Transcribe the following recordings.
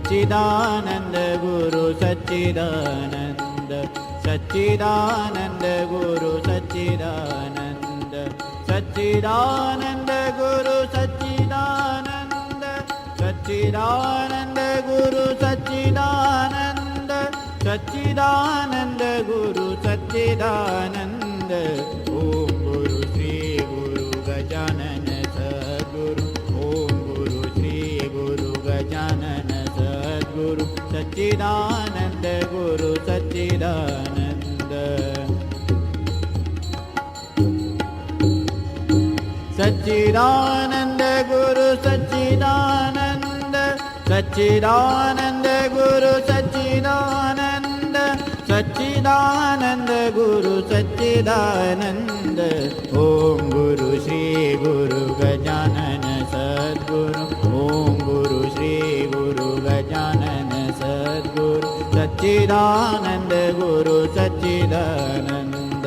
सच्चिदानंद गुरु सच्चिदानंद सच्चिदानंद गुरु सच्चिदानंद सच्चिदानंद गुरु सच्चिदानंद सच्चिदानंद गुरु सच्चिदानंद सच्चिदानंद गुरु सच्चिदानंद ओम गुरु श्री गुरु गजानन सद्गुरु ओम गुरु श्री गुरु गजानन सद्गुरु सच्चिदानंद गुरु सच्चिदानंद सच्चिदानंद गुरु सच्चिदानंद सच्चिदानंद गुरु सच्चिदानंद सच्चिदानंद गुरु सच्चिदानंद ओम गुरु श्री गुरु गजानन सद्गुरु ओम गुरु श्री गुरु गजानन सद्गुरु सच्चिदानंद गुरु सच्चिदानंद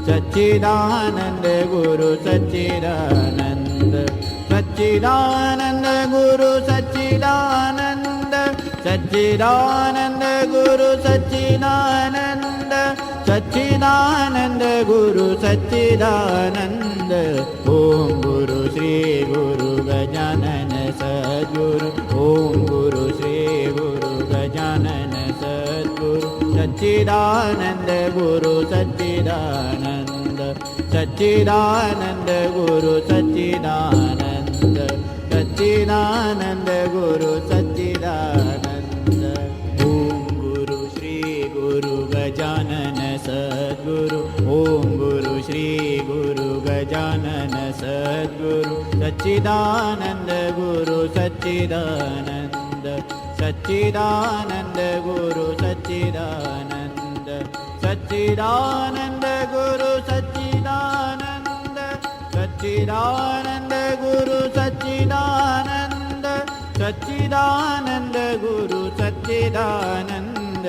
सच्चिदानंद गुरु सच्चिदानंद सच्चिदानंद गुरु सच्चिदानंद सच्चिदानंद गुरु सच्चिदानंद सच्चिदानंद गुरु सच्चिदानंद ओम गुरु श्री गुरु गजानन सद्गुरु ओम गुरु श्री गुरु गजानन सद्गुरु सच्चिदानंद गुरु सच्चिदानंद सच्चिदानंद गुरु सच्चिदानंद सच्चिदानंद गुरु सच्चिदानंद ओम गुरु श्री गुरु गजानन सद्गुरु ओम गुरु श्री गुरु गजानन सद्गुरु सच्चिदानंद गुरु सच्चिदानंद सच्चिदानंद गुरु सच्चिदानंद सच्चिदानंद गुरु सच्चिदानंद सच्चिदानंद गुरु सच्चिदानंद सच्चिदानंद गुरु सच्चिदानंद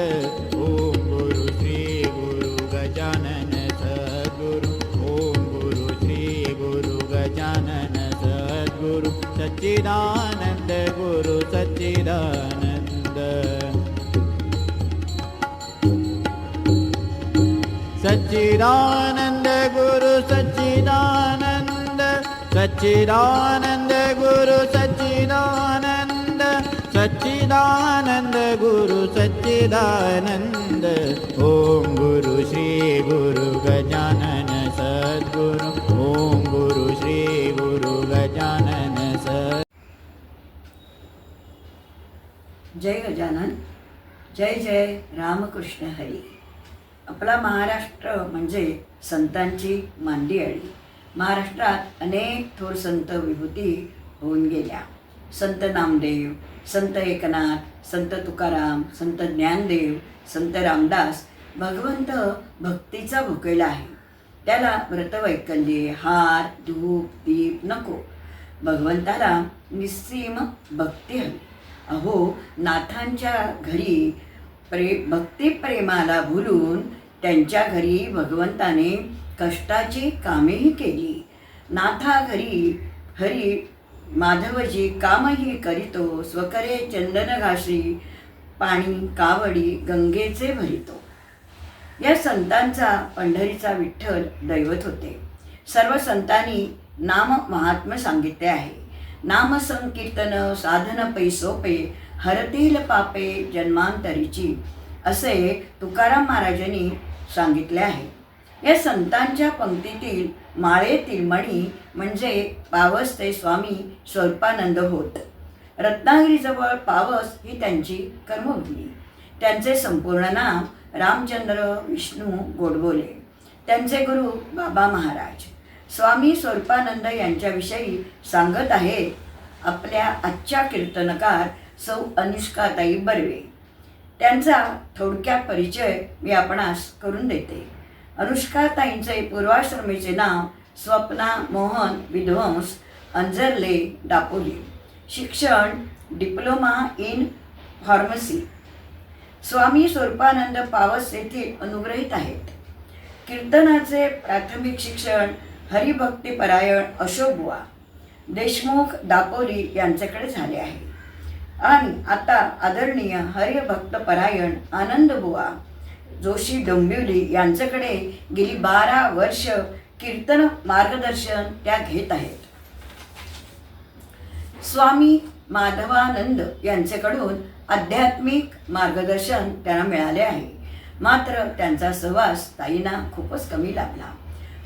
ओम गुरु श्री गुरु गजानन सद्गुरु ओम गुरु श्री गुरु गजानन सद्गुरु सच्चिदानंद गुरु सच्चिदानंद सच्चिदानंद गुरु सच्चिदानंद सच्चिदानंद गुरु सच्चिदानंद सच्चिदानंद गुरु सच्चिदानंद ओम गुरु श्री गुरु गजानन सद्गुरु ओम गुरु श्री गुरु गजानन सद्गुरु। जय गजानन, जय जय रामकृष्ण हरी। आपला महाराष्ट्र म्हणजे संतांची मांदियाळी। महाराष्ट्रात अनेक थोर संत विभूती होऊन गेल्या। संत नामदेव, संत एकनाथ, संत तुकाराम, संत ज्ञानदेव, संत रामदास। भगवंत भक्तीचा भुकेला आहे, त्याला व्रतवैकल्ये, हार, धूप, दीप नको। भगवंताला निस्सीम भक्ती हवी। अहो, नाथांच्या घरी भक्तिप्रेमाला भुलून त्यांच्या घरी भगवंताने कष्टाची कामेही केली। नाथा घरी हरी माधवजी कामही करीतो, स्वकरे चंदन घाशी पाणी कावडी गंगेचे भरितो। या संतांचा पंढरीचा विठ्ठल दैवत होते। सर्व संतांनी नाम महात्म्य सांगितले आहे। नाम संकीर्तन साधन पै सोपे, हरतील पापे जन्मांतरीची, असे तुकाराम महाराजांनी सांगितले आहे। या संतांच्या पंक्तीतील माळेतील मणी म्हणजे पावस ते स्वामी स्वरूपानंद होत। रत्नागिरीजवळ पावस ही त्यांची कर्मभूमी। त्यांचे संपूर्ण नाव रामचंद्र विष्णू गोडबोले। त्यांचे गुरु बाबा महाराज। स्वामी स्वरूपानंद यांच्याविषयी सांगत आहेत आपल्या आजच्या कीर्तनकार सौ अनुष्काताई बर्वे। त्यांचा थोडक्यात परिचय मी आपणास करून देते। अनुष्काताईंचे पूर्वाश्रमीचे नाव स्वप्ना मोहन विध्वंस, अंजर्ले, दापोली। शिक्षण डिप्लोमा इन फार्मसी। स्वामी स्वरूपानंद पावस येथे अनुग्रहित आहेत। कीर्तनाचे प्राथमिक शिक्षण हरिभक्तीपरायण अशोक बुवा देशमुख दापोली यांच्याकडे झाले आहे। आणि आता आदरणीय हरिभक्तपरायण आनंद बुवा जोशी डोंबिवली यांच्याकडे गेली 12 वर्ष कीर्तन मार्गदर्शन त्या घेत आहेत. स्वामी माधवानंद यांच्याकडून आध्यात्मिक मार्गदर्शन त्यांना मिळाले आहे. मात्र त्यांचा सहवास ताईंना खूपच कमी लाभला.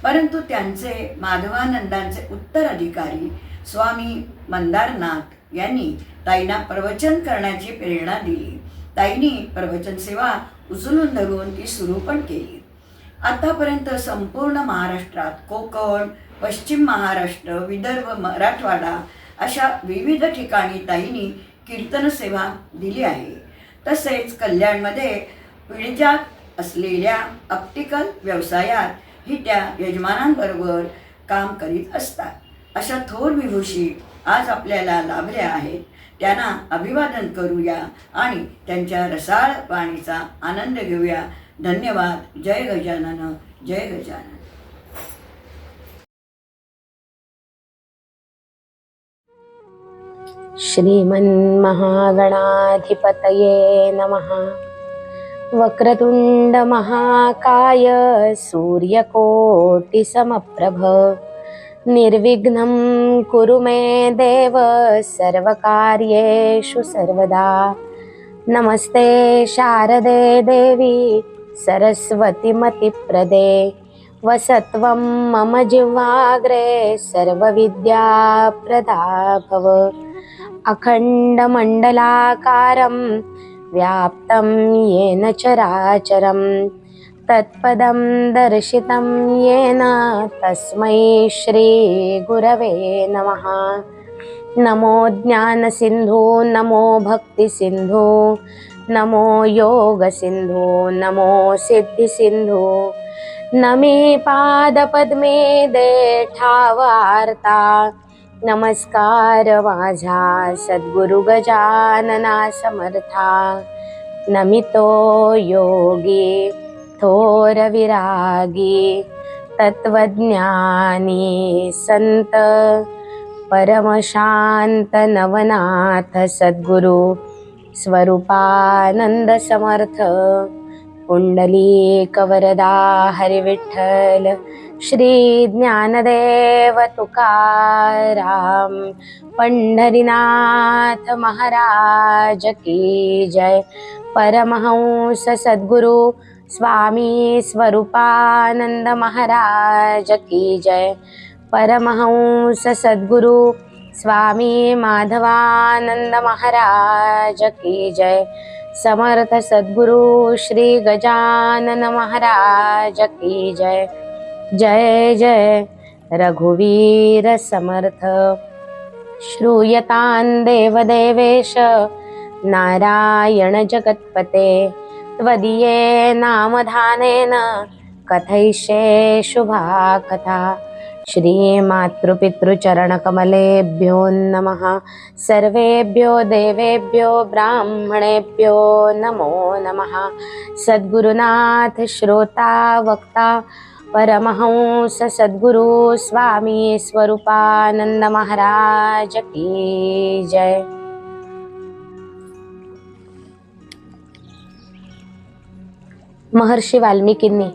परंतु त्यांचे माधवानंदांचे उत्तराधिकारी स्वामी मंदारनाथ यांनी ताईंना प्रवचन करण्याची प्रेरणा दिली. ताईंनी प्रवचन सेवा उचलून धरून ती सुरू पण केली. आतापर्यंत संपूर्ण महाराष्ट्रात कोकण, पश्चिम महाराष्ट्र, विदर्भ, मराठवाडा अशा विविध ठिकाणी ताईंनी कीर्तन सेवा दिली आहे. तसेच कल्याणमध्ये पिढीजात असलेल्या ऑप्टिकल व्यवसायात ही त्या यजमानांबरोबर काम करीत असतात. अशा थोर विभूषी आज आपल्याला लाभल्या आहेत. त्यांना अभिवादन करूया आणि त्यांच्या रसाळ वाणीचा आनंद घेऊया. धन्यवाद. जय गजानन, जय गजानन. श्रीमन्महागणाधिपतये नमः. वक्रतुंड महाकाय सूर्यकोटिसमप्रभ निर्विघ्नं कुरु मे देव सर्वकार्येषु सर्वदा. नमस्ते शारदे देवी सरस्वती मतिप्रदे वसत्वं मम जिह्वाग्रे सर्वविद्याप्रदा भव. अखण्डमण्डलाकारं व्याप्तं येन चराचरं तत्पदं दर्शितं येन तस्मै श्रीगुरवे नमः. नमो ज्ञानसिन्धु नमो भक्तिसिन्धु नमो योगसिन्धु नमो सिद्धिसिन्धु. नमे पादपद्मे देठावार्ता नमस्कार माझा सद्गुरु गजानना समर्था. नमितो योगी थोर विरागी तत्वज्ञानी संत परमशांत नवनाथ सद्गुरु स्वरूपानंद समर्थ. पुंडलीक वरदा हरिविठ्ठल श्री ज्ञानदेव तुकाराम पंढरीनाथ महाराज की जय. परमहंस सद्गुरु स्वामी स्वरूपानंद महाराज की जय. परमहंस सद्गुरु स्वामी माधवानंद महाराज की जय. समर्थ सद्गुरु श्री गजानन महाराज की जय. जय जय रघुवीर समर्थ. श्रूयतां देवदेवेश नारायण जगत्पते त्वदीये नामधानेन कथयिष्ये शुभा कथा. श्रीमातृपितृचरणकमलेभ्यो नमः. सर्वेभ्यो देवेभ्यो ब्राह्मणेभ्यो नमो नमः. सद्गुरुनाथ श्रोता वक्ता परमहंस सद्गुरु स्वामी स्वरूपानंद महाराज की जय. महर्षी वाल्मिकींनी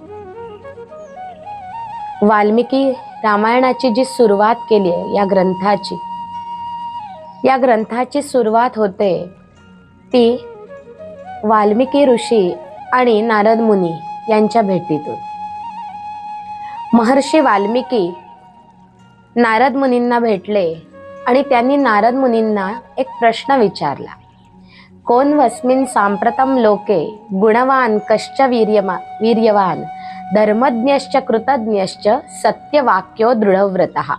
वाल्मिकी रामायणाची जी सुरुवात केली आहे या ग्रंथाची सुरुवात होते ती वाल्मिकी ऋषी आणि नारद मुनी यांच्या भेटीतून. महर्षी वाल्मिकी नारद मुनींना भेटले आणि त्यांनी नारद मुनींना एक प्रश्न विचारला. कोण वस्मिन् सांप्रतं लोके गुणवान कश्च वीर्यवान धर्मज्ञश्च कृतज्ञश्च सत्यवाक्यो दृढव्रतः.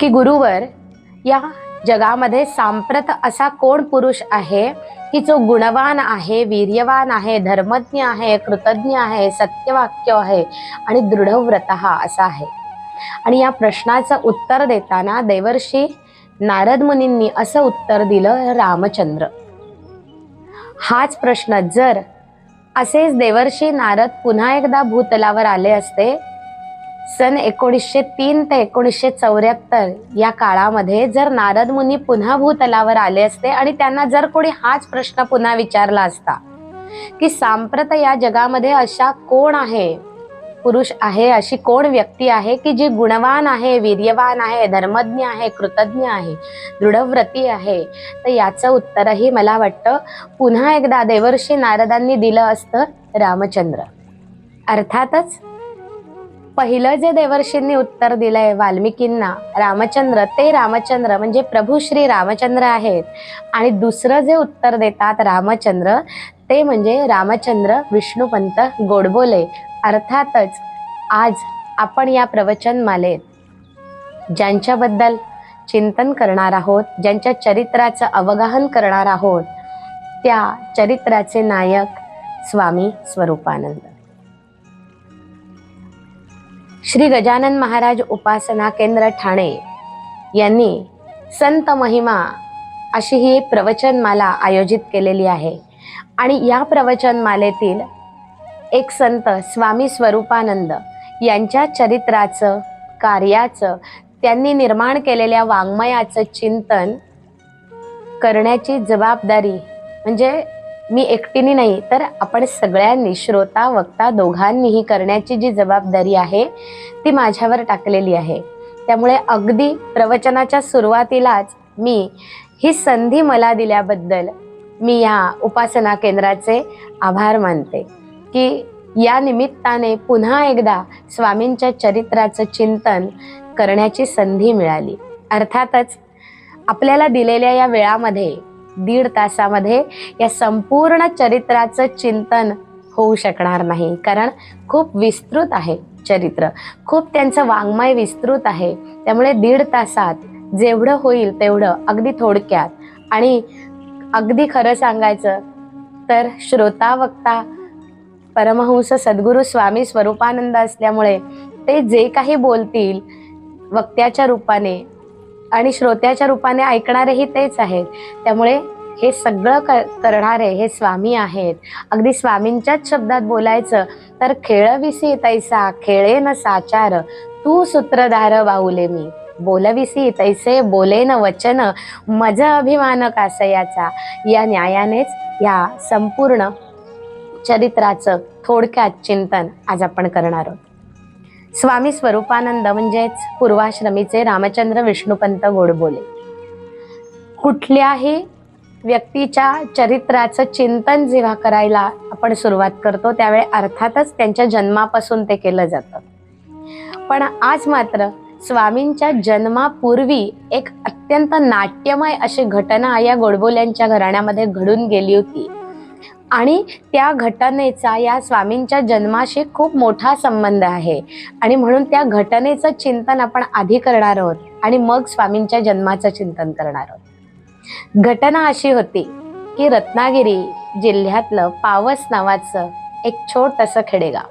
की गुरुवर या जगामध्ये सांप्रत असा कोण पुरुष आहे की जो गुणवान आहे, वीर्यवान आहे, धर्मज्ञ आहे, कृतज्ञ आहे, सत्यवाक्य आहे आणि दृढव्रतः असा आहे. आणि या प्रश्नाचं उत्तर देताना देवर्षी नारद मुनींनी असं उत्तर दिलं, रामचंद्र. हाच प्रश्न जर असेच देवर्षी नारद पुन्हा एकदा भूतलावर आले असते, सन 1903 ते 1974 या काळामध्ये जर नारद मुनी पुन्हा भूतलावर आले असते आणि त्यांना जर कोणी हाच प्रश्न पुन्हा विचारला असता की सांप्रत या जगामध्ये अशा कोण आहे, पुरुष आहे, अशी कोण व्यक्ती आहे की जी गुणवान आहे, वीर्यवान आहे, धर्मज्ञ आहे, कृतज्ञ आहे, दृढव्रती आहे, तर याचं उत्तरही मला वाटतं पुन्हा एकदा देवर्षी नारदांनी दिलं असतं रामचंद्र. अर्थातच पहिलं जे देवर्षींनी उत्तर दिलंय वाल्मिकींना रामचंद्र, ते रामचंद्र म्हणजे प्रभू श्री रामचंद्र आहेत. आणि दुसरं जे उत्तर देतात रामचंद्र, ते म्हणजे रामचंद्र विष्णुपंत गोडबोले. अर्थातच आज आपण या प्रवचनमालेत ज्यांच्याबद्दल चिंतन करणार आहोत, ज्यांच्या चरित्राचं अवगाहन करणार आहोत, त्या चरित्राचे नायक स्वामी स्वरूपानंद. श्री गजानन महाराज उपासना केंद्र ठाणे यांनी संत महिमा अशी ही प्रवचनमाला आयोजित केलेली आहे. आणि या प्रवचनमालेतील एक संत स्वामी स्वरूपानंद यांच्या चरित्राचं, कार्याचं, त्यांनी निर्माण केलेल्या वाङ्मयाचं चिंतन करण्याची जबाबदारी म्हणजे मी एकटीने नाही तर आपण सगळ्यांनी, श्रोता वक्ता दोघांनीही करण्याची जी जबाबदारी आहे ती माझ्यावर टाकलेली आहे. त्यामुळे अगदी प्रवचनाच्या सुरुवातीलाच मी ही संधी मला दिल्याबद्दल मी या उपासना केंद्राचे आभार मानते की या निमित्ताने पुन्हा एकदा स्वामींच्या चरित्राचं चिंतन करण्याची संधी मिळाली. अर्थातच आपल्याला दिलेल्या या वेळामध्ये 1.5 तासामध्ये या संपूर्ण चरित्राचं चिंतन होऊ शकणार नाही, कारण खूप विस्तृत आहे चरित्र, खूप त्यांचं वाङ्मय विस्तृत आहे. त्यामुळे 1.5 तासात जेवढं होईल तेवढं अगदी थोडक्यात, आणि अगदी खरं सांगायचं तर श्रोता वक्ता परमहंस सद्गुरू स्वामी स्वरूपानंद असल्यामुळे ते जे काही बोलतील वक्त्याच्या रूपाने आणि श्रोत्याच्या रूपाने ऐकणारेही तेच आहेत. त्यामुळे हे सगळं करणारे हे स्वामी आहेत. अगदी स्वामींच्याच शब्दात बोलायचं तर खेळविसी तैसा खेळेन साचार, तू सूत्रधार बाहुले मी, बोलविसी तैसे बोलेन वचन, मज अभिमान कासयाचा. या न्यायानेच या संपूर्ण चरित्राचं थोडक्यात चिंतन आज आपण करणार आहोत. स्वामी स्वरूपानंद म्हणजेच पूर्वाश्रमीचे रामचंद्र विष्णुपंत गोडबोले. कुठल्याही व्यक्तीच्या चरित्राचं चिंतन जेव्हा करायला आपण सुरुवात करतो त्यावेळी अर्थातच त्यांच्या जन्मापासून ते केलं जातं. पण आज मात्र स्वामींच्या जन्मापूर्वी एक अत्यंत नाट्यमय अशी घटना या गोडबोल्यांच्या घराण्यामध्ये घडून गेली होती. आणि त्या घटनेचा या स्वामींच्या जन्माशी खूप मोठा संबंध आहे. आणि म्हणून त्या घटनेचं चिंतन आपण आधी करणार आहोत आणि मग स्वामींच्या जन्माचं चिंतन करणार आहोत. घटना अशी होती की रत्नागिरी जिल्ह्यातलं पावस नावाचं एक छोटंसं खेडेगाव.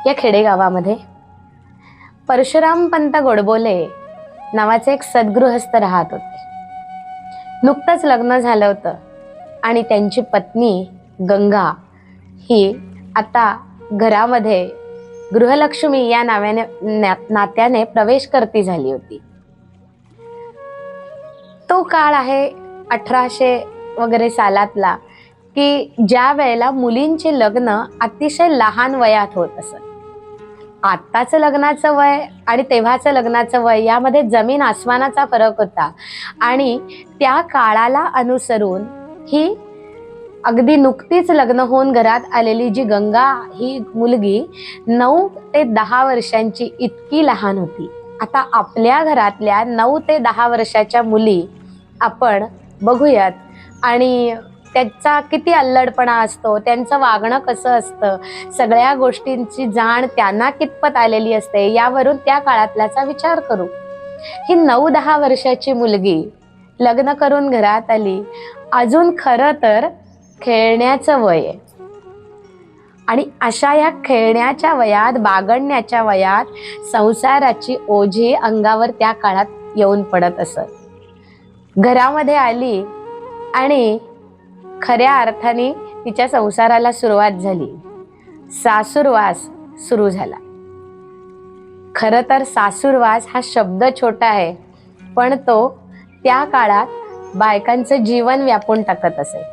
या खेडेगावामध्ये परशुराम पंत गोडबोले नावाचे एक सद्गृहस्थ राहत होते. नुकतंच लग्न झालं होतं आणि त्यांची पत्नी गंगा ही आता घरामध्ये गृहलक्ष्मी या नात्याने प्रवेश करती झाली होती. तो काळ आहे 1800 वगैरे सालातला की ज्या वेळेला मुलींचे लग्न अतिशय लहान वयात होत असत. आत्ताचं लग्नाचं वय आणि तेव्हाचं लग्नाचं वय यामध्ये जमीन आसमानाचा फरक होता. आणि त्या काळाला अनुसरून ही अगदी नुकतीच लग्न होऊन घरात आलेली जी गंगा ही मुलगी 9 ते 10 वर्षांची इतकी लहान होती. आता आपल्या घरातल्या 9 ते 10 वर्षाच्या मुली आपण बघूयात आणि त्याचा किती अल्लडपणा असतो, त्यांचं वागणं कसं असतं, सगळ्या गोष्टींची जाण त्यांना कितपत आलेली असते यावरून त्या काळातल्याचा विचार करू. ही 9-10 वर्षाची मुलगी लग्न करून घरात आली. अजून खरं तर खेळण्याचं वय आहे. आणि अशा या खेळण्याच्या वयात, बागडण्याच्या वयात संसाराची ओझी अंगावर त्या काळात येऊन पडत असत. घरामध्ये आली आणि खऱ्या अर्थाने तिच्या संसाराला सुरुवात झाली. सासूरवास सुरू झाला. खरं तर सासूरवास हा शब्द छोटा आहे, पण तो त्या काळात बायकांचं जीवन व्यापून टाकत असे.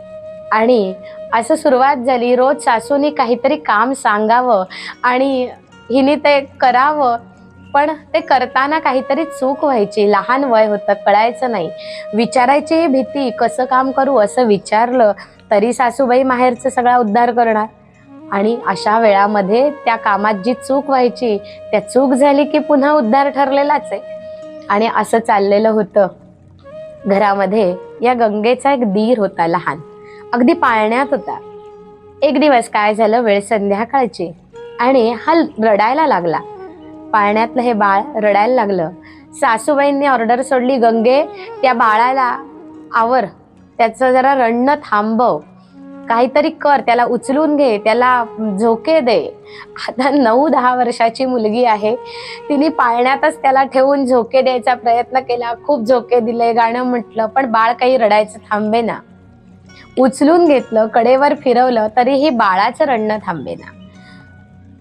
आणि असं सुरुवात झाली, रोज सासूनी काहीतरी काम सांगावं आणि हिने ते करावं, पण ते करताना काहीतरी चूक व्हायची. लहान वय होतं, कळायचं नाही. विचारायची भीती, कसं काम करू असं विचारलं तरी सासूबाई माहेरचा सगळा उद्धार करणार. आणि अशा वेळामध्ये त्या कामात जी चूक व्हायची, त्या चूक झाली की पुन्हा उद्धार ठरलेलाच आहे. आणि असं चाललेलं होतं घरामध्ये. या गंगेचा एक दीर होता, लहान, अगदी पाळण्यात होता. एक दिवस काय झालं, वेळ संध्याकाळची आणि हा रडायला लागला. पाळण्यातलं हे बाळ रडायला लागलं. सासूबाईंनी ऑर्डर सोडली, गंगे त्या बाळाला आवर, त्याचं जरा रडणं थांबव, काहीतरी कर, त्याला उचलून घे, त्याला झोके दे. आता 9-10 वर्षाची मुलगी आहे. तिने पाळण्यातच त्याला ठेवून झोके द्यायचा प्रयत्न केला, खूप झोके दिले, गाणं म्हटलं, पण बाळ काही रडायचं थांबेना. उचलून घेतलं, कडेवर फिरवलं, तरीही बाळाचं रडणं थांबेना.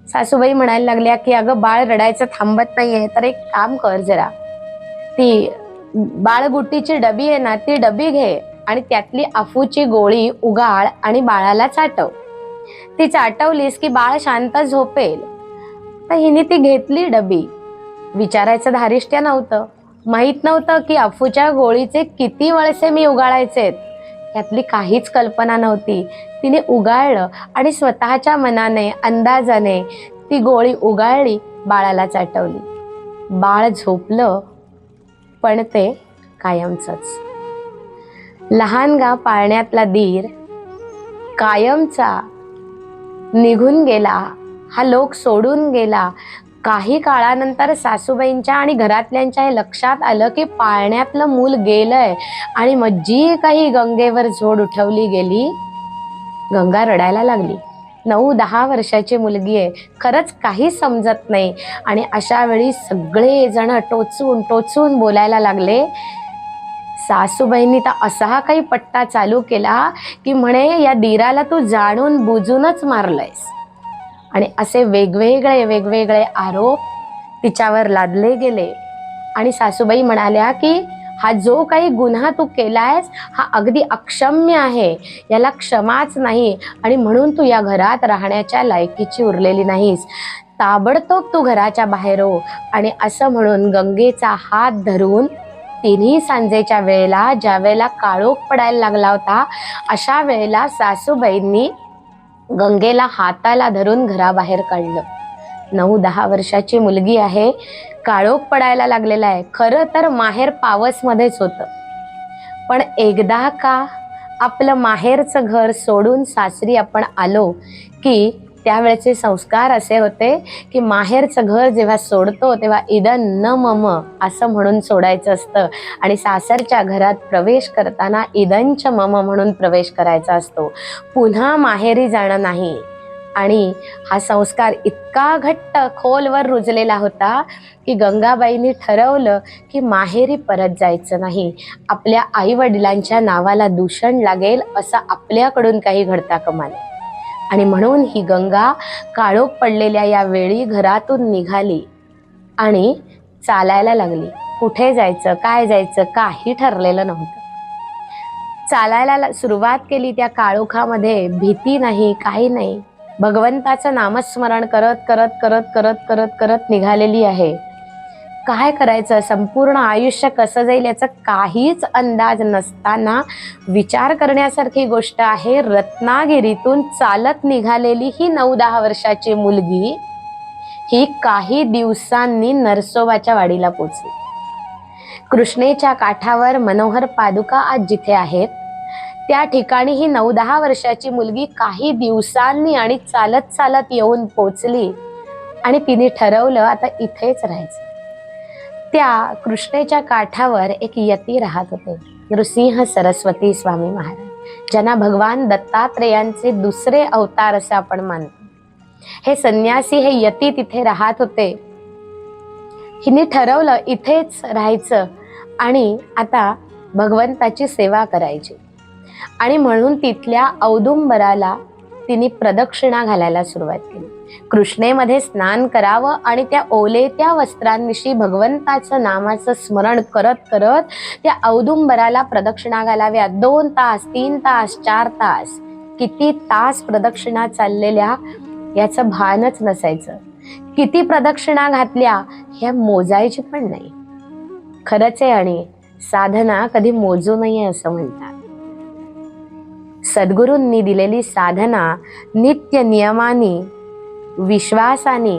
सासूबाई म्हणायला लागल्या की अगं बाळ रडायचं थांबत नाहीये, तर एक काम कर, जरा ती बाळगुट्टीची डबी आहे ना, ती डबी घे आणि त्यातली अफूची गोळी उगाळ आणि बाळाला चाटव. ती चाटवलीस की बाळ शांत झोपेल. तर हिने ती घेतली डबी. विचारायचं धारिष्ट्य नव्हतं, माहित नव्हतं की अफूच्या गोळीचे किती वळसे मी उगाळायचे, यातली काहीच कल्पना नव्हती. तिने उगाळलं आणि स्वतःच्या मनाने, अंदाजाने ती गोळी उगाळली, बाळाला चाटवली. बाळ झोपलं, पण ते कायमचंच. लहानगा पाळण्यातला दीर कायमचा निघून गेला, हा लोक सोडून गेला. काही काळानंतर सासूबाईंच्या आणि घरातल्यांच्या हे लक्षात आलं की पाळण्यातलं मूल गेलंय. आणि मग जी काही गंगेवर झोड उठवली गेली, गंगा रडायला लागली. 9-10 वर्षाची मुलगी आहे, खरंच काही समजत नाही. आणि अशा वेळी सगळे जण टोचून टोचून बोलायला लागले. सासूबाईंनी तर असा काही पट्टा चालू केला की म्हणे या दीराला तू जाणून बुजूनच मारलंयस. आणि असे वेगवेगळे वेगवेगळे आरोप तिच्यावर लादले गेले. आणि सासूबाई म्हणाल्या की हा जो काही गुन्हा तू केलायस हा अगदी अक्षम्य आहे, याला क्षमाच नाही, आणि म्हणून तू या घरात राहण्याच्या लायकीची उरलेली नाहीस. ताबडतोब तू घराच्या बाहेर हो. आणि असं म्हणून गंगेचा हात धरून तिन्ही सांजेच्या वेळेला, ज्या वेळेला काळोख पडायला लागला होता, अशा वेळेला सासूबाईंनी गंगेला हाताला धरून घराबाहेर काढलं. 9-10 वर्षाची मुलगी आहे, काळोख पडायला लागलेला आहे. खरं तर माहेर पावसमध्येच होतं, पण एकदा का आपलं माहेरचं घर सोडून सासरी आपण आलो की त्यावेळेचे संस्कार असे होते की माहेरचं घर जेव्हा सोडतो तेव्हा इदं न मम असं म्हणून सोडायचं असतं. आणि सासरच्या घरात प्रवेश करताना इदंच मम म्हणून प्रवेश करायचा असतो, पुन्हा माहेरी जाणं नाही. आणि हा संस्कार इतका घट्ट खोलवर रुजलेला होता की गंगाबाईंनी ठरवलं की माहेरी परत जायचं नाही. आपल्या आई वडिलांच्या नावाला दूषण लागेल असं आपल्याकडून काही घडता कामा नये. आणि म्हणून ही गंगा काळोख पडलेल्या या वेळी घरातून निघाली आणि चालायला लागली. कुठे जायचं, काय जायचं, काही ठरलेलं नव्हतं. चालायला सुरुवात केली त्या काळोखामध्ये. भीती नाही, काही नाही. भगवंताचं नामस्मरण करत करत करत करत करत करत निघालेली आहे. काय करायचं, संपूर्ण आयुष्य कसं जाईल याचा काहीच अंदाज नसताना विचार करण्यासारखी गोष्ट आहे. रत्नागिरीतून चालत निघालेली ही 9-10 वर्षाची मुलगी ही काही दिवसांनी नरसोबाच्या वाडीला पोचली. कृष्णेच्या काठावर मनोहर पादुका आज जिथे आहेत त्या ठिकाणी ही 9-10 वर्षाची मुलगी काही दिवसांनी आणि चालत चालत येऊन पोचली. आणि तिने ठरवलं आता इथेच राहायचं. त्या कृष्णेच्या काठावर एक यती राहत होते, नृसिंह सरस्वती स्वामी महाराज, ज्यांना भगवान दत्तात्रेयांचे दुसरे अवतार असे आपण मानतो. हे संन्यासी, हे यती तिथे राहत होते. हिने ठरवलं इथेच राहायचं आणि आता भगवंताची सेवा करायची. आणि म्हणून तिथल्या औदुंबराला तिने प्रदक्षिणा घालायला सुरुवात केली. कृष्णेमध्ये स्नान करावं आणि त्या ओलेत्या वस्त्रांविषयी भगवंताचं नामाचं स्मरण करत करत त्या औदुंबराला प्रदक्षिणा घालाव्या. 2 तास, 3 तास, 4 तास, किती तास प्रदक्षिणा चाललेल्या याचं भानच नसायचं. किती प्रदक्षिणा घातल्या ह्या मोजायची पण नाही. खरंच आहे, आणि साधना कधी मोजू नये असं म्हणतात. सद्गुरूंनी दिलेली साधना नित्य नियमाने, विश्वासाने,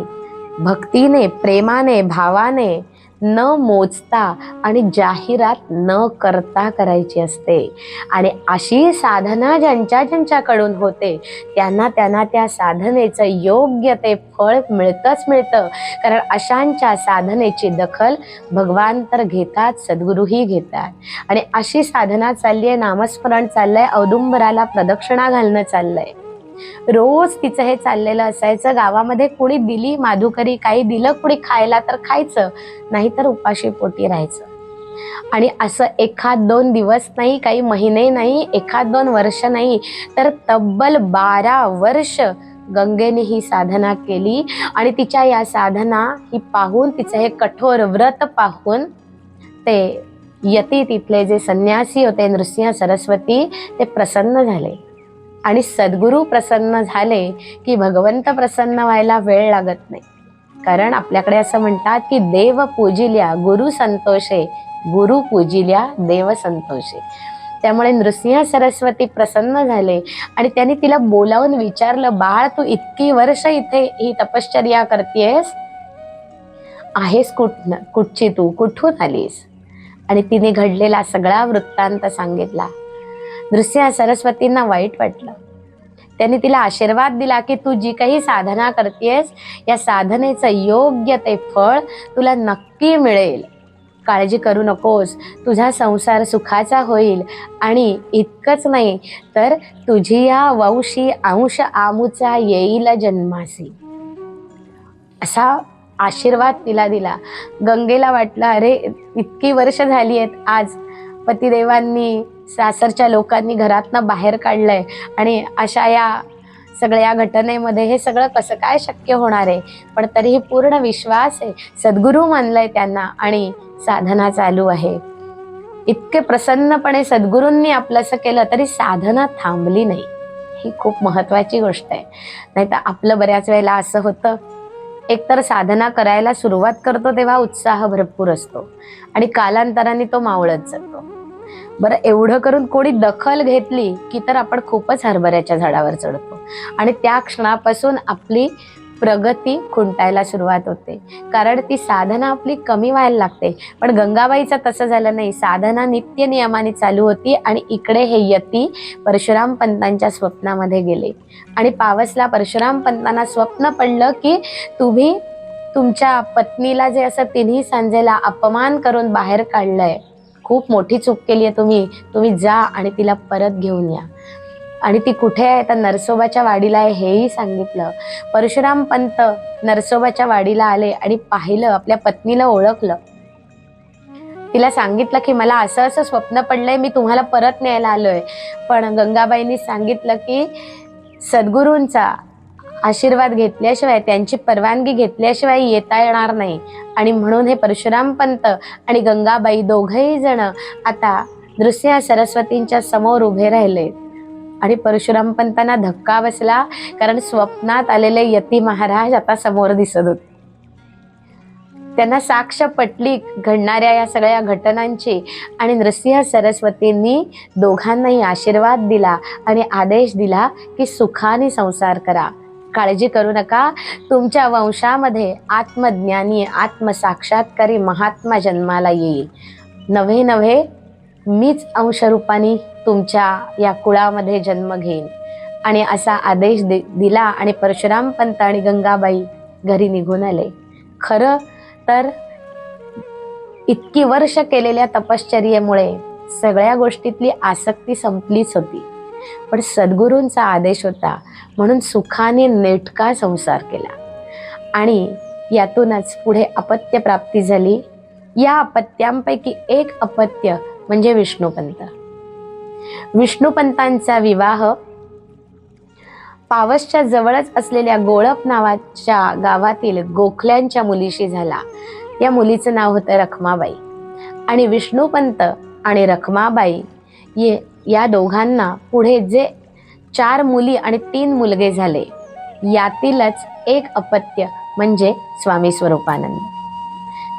भक्तीने, प्रेमाने, भावाने, न मोजता आणि जाहिरात न करता करायची असते. आणि अशी साधना ज्यांच्याकडून होते त्यांना त्या साधनेचं योग्य ते फळ मिळतं. कारण अशांच्या साधनेची दखल भगवान तर घेतात, सद्गुरूही घेतात. आणि अशी साधना चालली आहे, नामस्मरण चाललंय, औदुंबराला प्रदक्षिणा घालणं चाललंय. रोज तिचं हे चाललेलं असायचं. गावामध्ये कुणी दिली माधुकरी, काही दिलं कुणी खायला तर खायचं, नाहीतर उपाशी पोटी राहायचं. आणि असं 1-2 दिवस नाही, काही महिने नाही, 1-2 वर्ष नाही, तर तब्बल 12 वर्ष गंगेने ही साधना केली. आणि तिच्या या साधना ही पाहून, तिचं हे कठोर व्रत पाहून ते यती, तिथले जे संन्यासी होते नृसिंह सरस्वती, ते प्रसन्न झाले. आणि सद्गुरू प्रसन्न झाले की भगवंत प्रसन्न व्हायला वेळ लागत नाही. कारण आपल्याकडे असं म्हणतात की देव पूजिल्या गुरु संतोषे, गुरु पूजिल्या देव संतोषे. त्यामुळे नृसिंह सरस्वती प्रसन्न झाले आणि त्यांनी तिला बोलावून विचारलं, बाळ तू इतकी वर्ष इथे ही तपश्चर्या करतेस, आहेस कुठची तू, कुठून आलीस? आणि तिने घडलेला सगळा वृत्तांत सांगितला. नृसिंह सरस्वतींना वाईट वाटलं. त्यांनी तिला आशीर्वाद दिला की तू जी काही साधना करतेस या साधनेचं योग्य ते फळ तुला नक्की मिळेल, काळजी करू नकोस, तुझा संसार सुखाचा होईल. आणि इतकंच नाही तर तुझी या वंशी अंश आमुचा येईल जन्मासी, असा आशीर्वाद तिला दिला. गंगेला वाटलं, अरे इतकी वर्ष झाली आहेत, आज पतिदेवांनी, सासरच्या लोकांनी घरातनं बाहेर काढलंय आणि अशा या सगळ्या घटनेमध्ये हे सगळं कसं काय शक्य होणार आहे? पण तरीही पूर्ण विश्वास आहे, सद्गुरू मानलंय त्यांना आणि साधना चालू आहे. इतके प्रसन्नपणे सद्गुरूंनी आपलंसं केलं तरी साधना थांबली नाही. ही खूप महत्वाची गोष्ट आहे. नाही तर आपलं बऱ्याच वेळेला असं होतं, एकतर साधना करायला सुरुवात करतो तेव्हा उत्साह भरपूर असतो आणि कालांतराने तो मावळत जातो. बरं, एवढं करून कोणी दखल घेतली की तर आपण खूपच हरभऱ्याच्या झाडावर चढतो आणि त्या क्षणापासून आपली प्रगती खुंटायला सुरुवात होते. कारण ती साधना आपली कमी व्हायला लागते. पण गंगाबाईचं तसं झालं नाही. साधना नित्य नियमाने चालू होती आणि इकडे हे यती परशुराम पंतांच्या स्वप्नामध्ये गेले आणि पावसला परशुराम पंतांना स्वप्न पडलं की तुम्ही तुमच्या पत्नीला जे असं तिन्ही सांजेला अपमान करून बाहेर काढलंय, खूप मोठी चूक केली आहे तुम्ही जा आणि तिला परत घेऊन या. आणि ती कुठे आहे तर नरसोबाच्या वाडीला आहे हेही सांगितलं. परशुराम पंत नरसोबाच्या वाडीला आले आणि पाहिलं, आपल्या पत्नीला ओळखलं. तिला सांगितलं की मला असं असं स्वप्न पडलंय, मी तुम्हाला परत न्यायला आलोय. पण गंगाबाईंनी सांगितलं की सद्गुरूंचा आशीर्वाद घेतल्याशिवाय, त्यांची परवानगी घेतल्याशिवाय येता येणार नाही. आणि म्हणून हे परशुराम पंत आणि गंगाबाई दोघेही जण आता नृसिंह सरस्वतींच्या समोर उभे राहिले. आणि परशुराम पंतांना धक्का बसला, कारण स्वप्नात आलेले यती महाराज आता समोर दिसत होते. त्यांना साक्ष पटली घडणाऱ्या या सगळ्या घटनांची. आणि नृसिंह सरस्वतींनी दोघांनाही आशीर्वाद दिला आणि आदेश दिला की सुखाने संसार करा, काळजी करू नका, तुमच्या वंशामध्ये आत्मज्ञानी, आत्मसाक्षात्कारी महात्मा जन्माला येईल. नव्हे मीच अंशरूपाने तुमच्या या कुळामध्ये जन्म घेईन. आणि असा आदेश दिला आणि परशुराम पंत आणि गंगाबाई घरी निघून आले. खरं तर इतकी वर्ष केलेल्या तपश्चर्येमुळे सगळ्या गोष्टीतली आसक्ती संपलीच होती. पण सद्गुरूंचा आदेश होता म्हणून सुखाने नेटका संसार केला. आणि यातूनच पुढे अपत्य प्राप्ती झाली. या अपत्यांपैकी एक अपत्य म्हणजे विष्णुपंत. विष्णुपंतांचा विवाह पावसच्या जवळच असलेल्या गोळप नावाच्या गावातील गोखल्यांच्या मुलीशी झाला. या मुलीचं नाव होतं रखमाबाई. आणि विष्णूपंत आणि रखमाबाई या दोघांना पुढे जे 4 मुली आणि 3 मुलगे झाले, यातीलच एक अपत्य म्हणजे स्वामी स्वरूपानंद.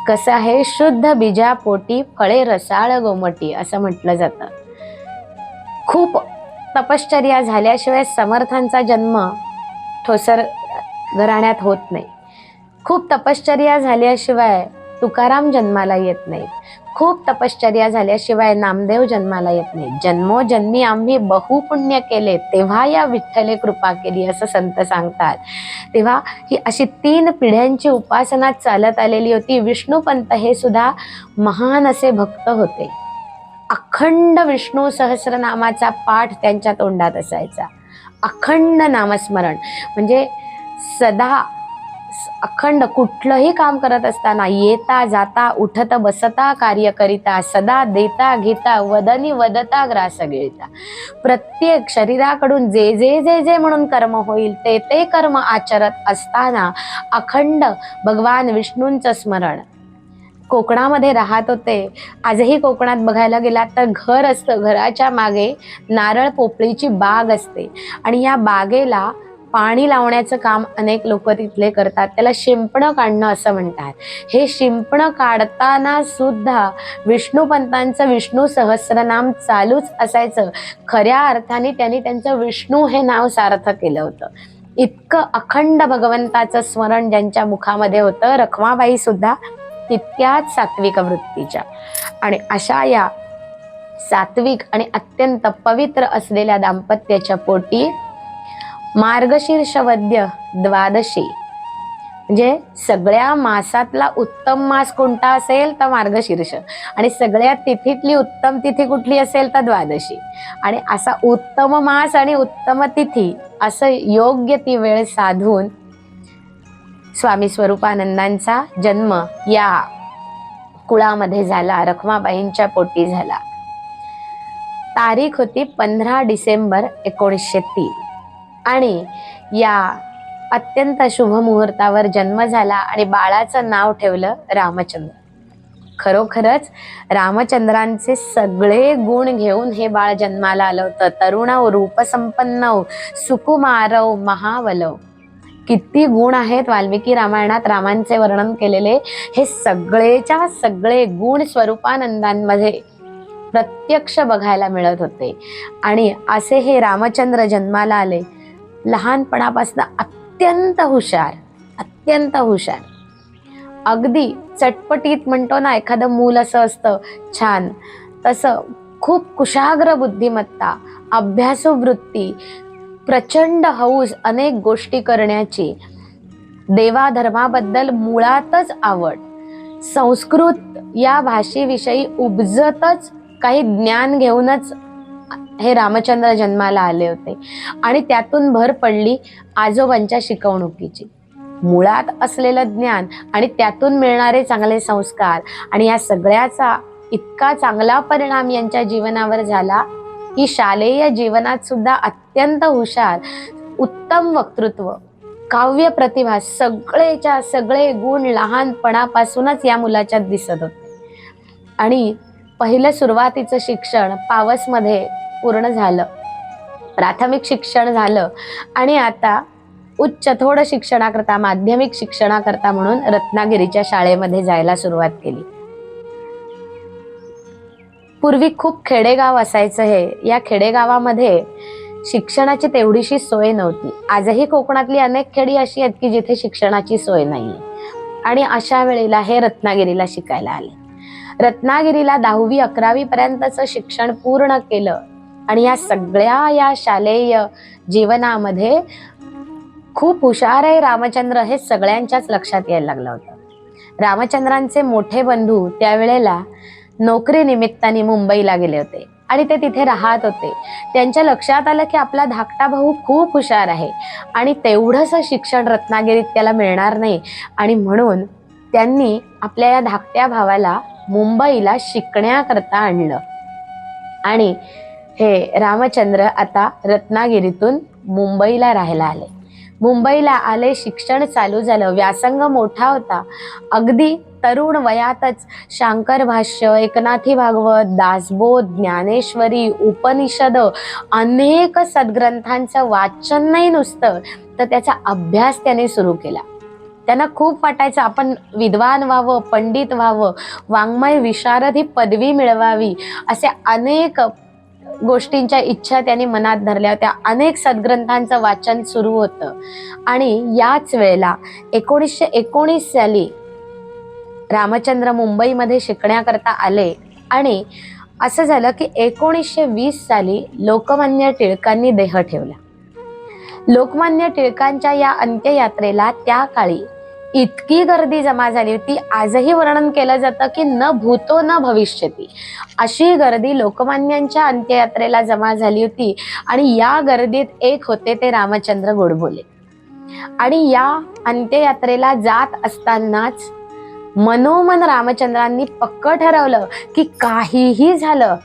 कसं आहे, शुद्ध बीजापोटी फळे रसाळ गोमटी असं म्हटलं जातं. खूप तपश्चर्या झाल्याशिवाय समर्थांचा जन्म ठोसर घराण्यात होत नाही. खूप तपश्चर्या झाल्याशिवाय तुकाराम जन्माला येत नाहीत. खूप तपश्चर्या झाल्याशिवाय नामदेव जन्माला येत नाही. जन्मोजन्मी आम्ही बहुपुण्य केले तेव्हा या विठ्ठले कृपा केली असं संत सांगतात. तेव्हा ही अशी 3 पिढ्यांची उपासना चालत आलेली होती. विष्णूपंत हे सुद्धा महान असे भक्त होते. अखंड विष्णू सहस्रनामाचा पाठ त्यांच्या तोंडात असायचा. अखंड नामस्मरण म्हणजे सदा अखंड कुठलंही काम करत असताना, येता जाता उठता बसता कार्य करिता, सदा देता घेता वदनी वदता ग्रास गिळता. प्रत्येक शरीराकडून जे जे जे जे म्हणून कर्म होईल ते ते कर्म आचरत असताना अखंड भगवान विष्णूंचं स्मरण. कोकणामध्ये राहत होते. आजही कोकणात बघायला गेलात तर घर असतं, घराच्या मागे नारळ पोपळीची बाग असते आणि या बागेला पाणी लावण्याचं काम अनेक लोक तिथले करतात. त्याला शिंपणं काढणं असं म्हणतात. हे शिंपणं काढताना सुद्धा विष्णूपंतांचं विष्णू सहस्रनाम चालूच असायचं. खऱ्या अर्थाने त्यांनी त्यांचं विष्णू हे नाव सार्थ केलं होतं. इतकं अखंड भगवंताचं स्मरण ज्यांच्या मुखामध्ये होतं. रखमाबाई सुद्धा तितक्याच सात्विक वृत्तीच्या. आणि अशा या सात्विक आणि अत्यंत पवित्र असलेल्या दाम्पत्याच्या पोटी मार्गशीर्ष वद्य द्वादशी म्हणजे सगळ्या मासातला उत्तम मास कोणता असेल तर मार्गशीर्ष, आणि सगळ्या तिथीतली उत्तम तिथी कुठली असेल तर द्वादशी. आणि असा उत्तम मास आणि उत्तम तिथी असं योग्य ती वेळ साधून स्वामी स्वरूपानंदांचा जन्म या कुळामध्ये झाला. रखमाबाईंच्या पोटी झाला. तारीख होती 15 डिसेंबर 1903 आणि या अत्यंत शुभ मुहूर्तावर जन्म झाला आणि बाळाचं नाव ठेवलं रामचंद्र. खरोखरच रामचंद्रांचे सगळे गुण घेऊन हे बाळ जन्माला आलं होतं. तरुणव रूपसंपन्नव सुकुमारव महावलव. किती गुण आहेत वाल्मिकी रामायणात रामांचे वर्णन केलेले. हे सगळेच्या सगळे गुण स्वरूपानंदांमध्ये प्रत्यक्ष बघायला मिळत होते. आणि असे हे रामचंद्र जन्माला आले. लहानपणापासून अत्यंत हुशार, अत्यंत हुशार. अगदी चटपटीत म्हणतो ना एखादं मूल असं असतं छान, तसं खूप कुशाग्र बुद्धिमत्ता, अभ्यासू वृत्ती, प्रचंड हौस अनेक गोष्टी करण्याची, देवाधर्माबद्दल मुळातच आवड, संस्कृत या भाषेविषयी उपजतच काही ज्ञान घेऊनच हे रामचंद्र जन्माला आले होते. आणि त्यातून भर पडली आजोबांच्या शिकवणुकीची. मुळात असलेलं ज्ञान आणि त्यातून मिळणारे चांगले संस्कार आणि या सगळ्याचा इतका चांगला परिणाम यांच्या जीवनावर झाला की शालेय जीवनात सुद्धा अत्यंत हुशार, उत्तम वक्तृत्व, काव्य प्रतिभा, सगळेच्या सगळे गुण लहानपणापासूनच या मुलाच्यात दिसत होते. आणि पहिलं सुरुवातीचं शिक्षण पावसमध्ये पूर्ण झालं. प्राथमिक शिक्षण झालं आणि आता उच्च थोडं शिक्षणाकरता, माध्यमिक शिक्षणाकरता म्हणून रत्नागिरीच्या शाळेमध्ये जायला सुरुवात केली. पूर्वी खूप खेडेगाव असायचं हे. या खेडेगावामध्ये शिक्षणाची तेवढीशी सोय नव्हती. आजही कोकणातली अनेक खेडी अशी आहेत की जिथे शिक्षणाची सोय नाही. आणि अशा वेळेला हे रत्नागिरीला शिकायला आले. रत्नागिरीला 10वी 11वी पर्यंतचं शिक्षण पूर्ण केलं. आणि या सगळ्या या शालेय जीवनामध्ये खूप हुशार आहे रामचंद्र हे सगळ्यांच्याच लक्षात यायला लागलं होतं. रामचंद्रांचे मोठे बंधू त्यावेळेला नोकरी निमित्ताने मुंबईला गेले होते आणि ते तिथे राहत होते. त्यांच्या लक्षात आलं की आपला धाकटा भाऊ खूप हुशार आहे आणि तेवढंसं शिक्षण रत्नागिरीत त्याला मिळणार नाही. आणि म्हणून त्यांनी आपल्या या धाकट्या भावाला मुंबईला शिकण्याकरता आणलं. आणि हे रामचंद्र आता रत्नागिरीतून मुंबईला राहायला आले. मुंबईला आले, शिक्षण चालू झालं, व्यासंग मोठा होता. अगदी तरुण वयातच शांकर भाष्य, एकनाथी भागवत, दासबोध, ज्ञानेश्वरी, उपनिषद अनेक सद्ग्रंथांचं वाचन नाही नुसतं, तर त्याचा अभ्यास त्याने सुरू केला. त्यांना खूप वाटायचं आपण विद्वान व्हावं, पंडित व्हावं, वाङ्मय विशारद ही पदवी मिळवावी, असे अनेक गोष्टींच्या इच्छा त्यांनी मनात धरल्या होत्या. अनेक सद्ग्रंथांचं वाचन सुरू होतं. आणि याच वेळेला 1919 साली रामचंद्र मुंबईमध्ये शिकण्याकरता आले. आणि असं झालं की 1920 साली लोकमान्य टिळकांनी देह ठेवला. लोकमान्य टिळकांच्या या अंत्ययात्रेला त्या काळी इतकी गर्दी जमा झाली होती, आजही वर्णन केलं जातं की न भूतो न भविष्यती, अशी गर्दी लोकमान्यांच्या अंत्ययात्रेला जमा झाली होती. आणि या गर्दीत एक होते ते रामचंद्र गोडबोले. आणि या अंत्ययात्रेला जात असतानाच मनोमन रामचंद्रांनी पक्क ठरवलं की काहीही झालं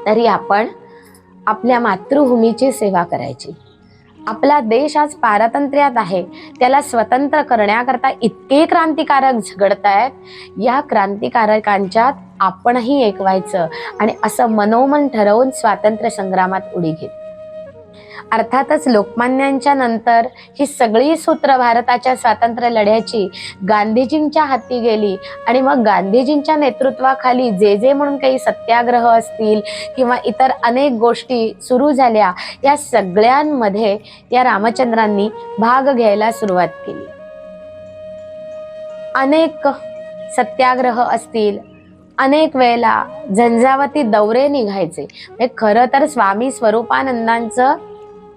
तरी आपण आपल्या मातृभूमीची सेवा करायची. आपला देश आज पारतंत्र्यात आहे, त्याला स्वतंत्र करण्याकरता इतके क्रांतिकारक झगडतायत, या क्रांतिकारकांच्यात आपणही एक व्हायचं आणि असं मनोमन ठरवून स्वातंत्र्य संग्रामात उडी घेतली. अर्थातच लोकमान्यांच्या नंतर ही सगळी सूत्र भारताच्या स्वातंत्र्य लढ्याची गांधीजींच्या हाती गेली. आणि मग गांधीजींच्या नेतृत्वाखाली जे जे म्हणून काही सत्याग्रह असतील किंवा इतर अनेक गोष्टी सुरू झाल्या, या सगळ्यांमध्ये या रामचंद्रांनी भाग घ्यायला सुरुवात केली. अनेक सत्याग्रह असतील, अनेक वेळेला झंझावाती दौरे निघायचे. खरं तर स्वामी स्वरूपानंदांचं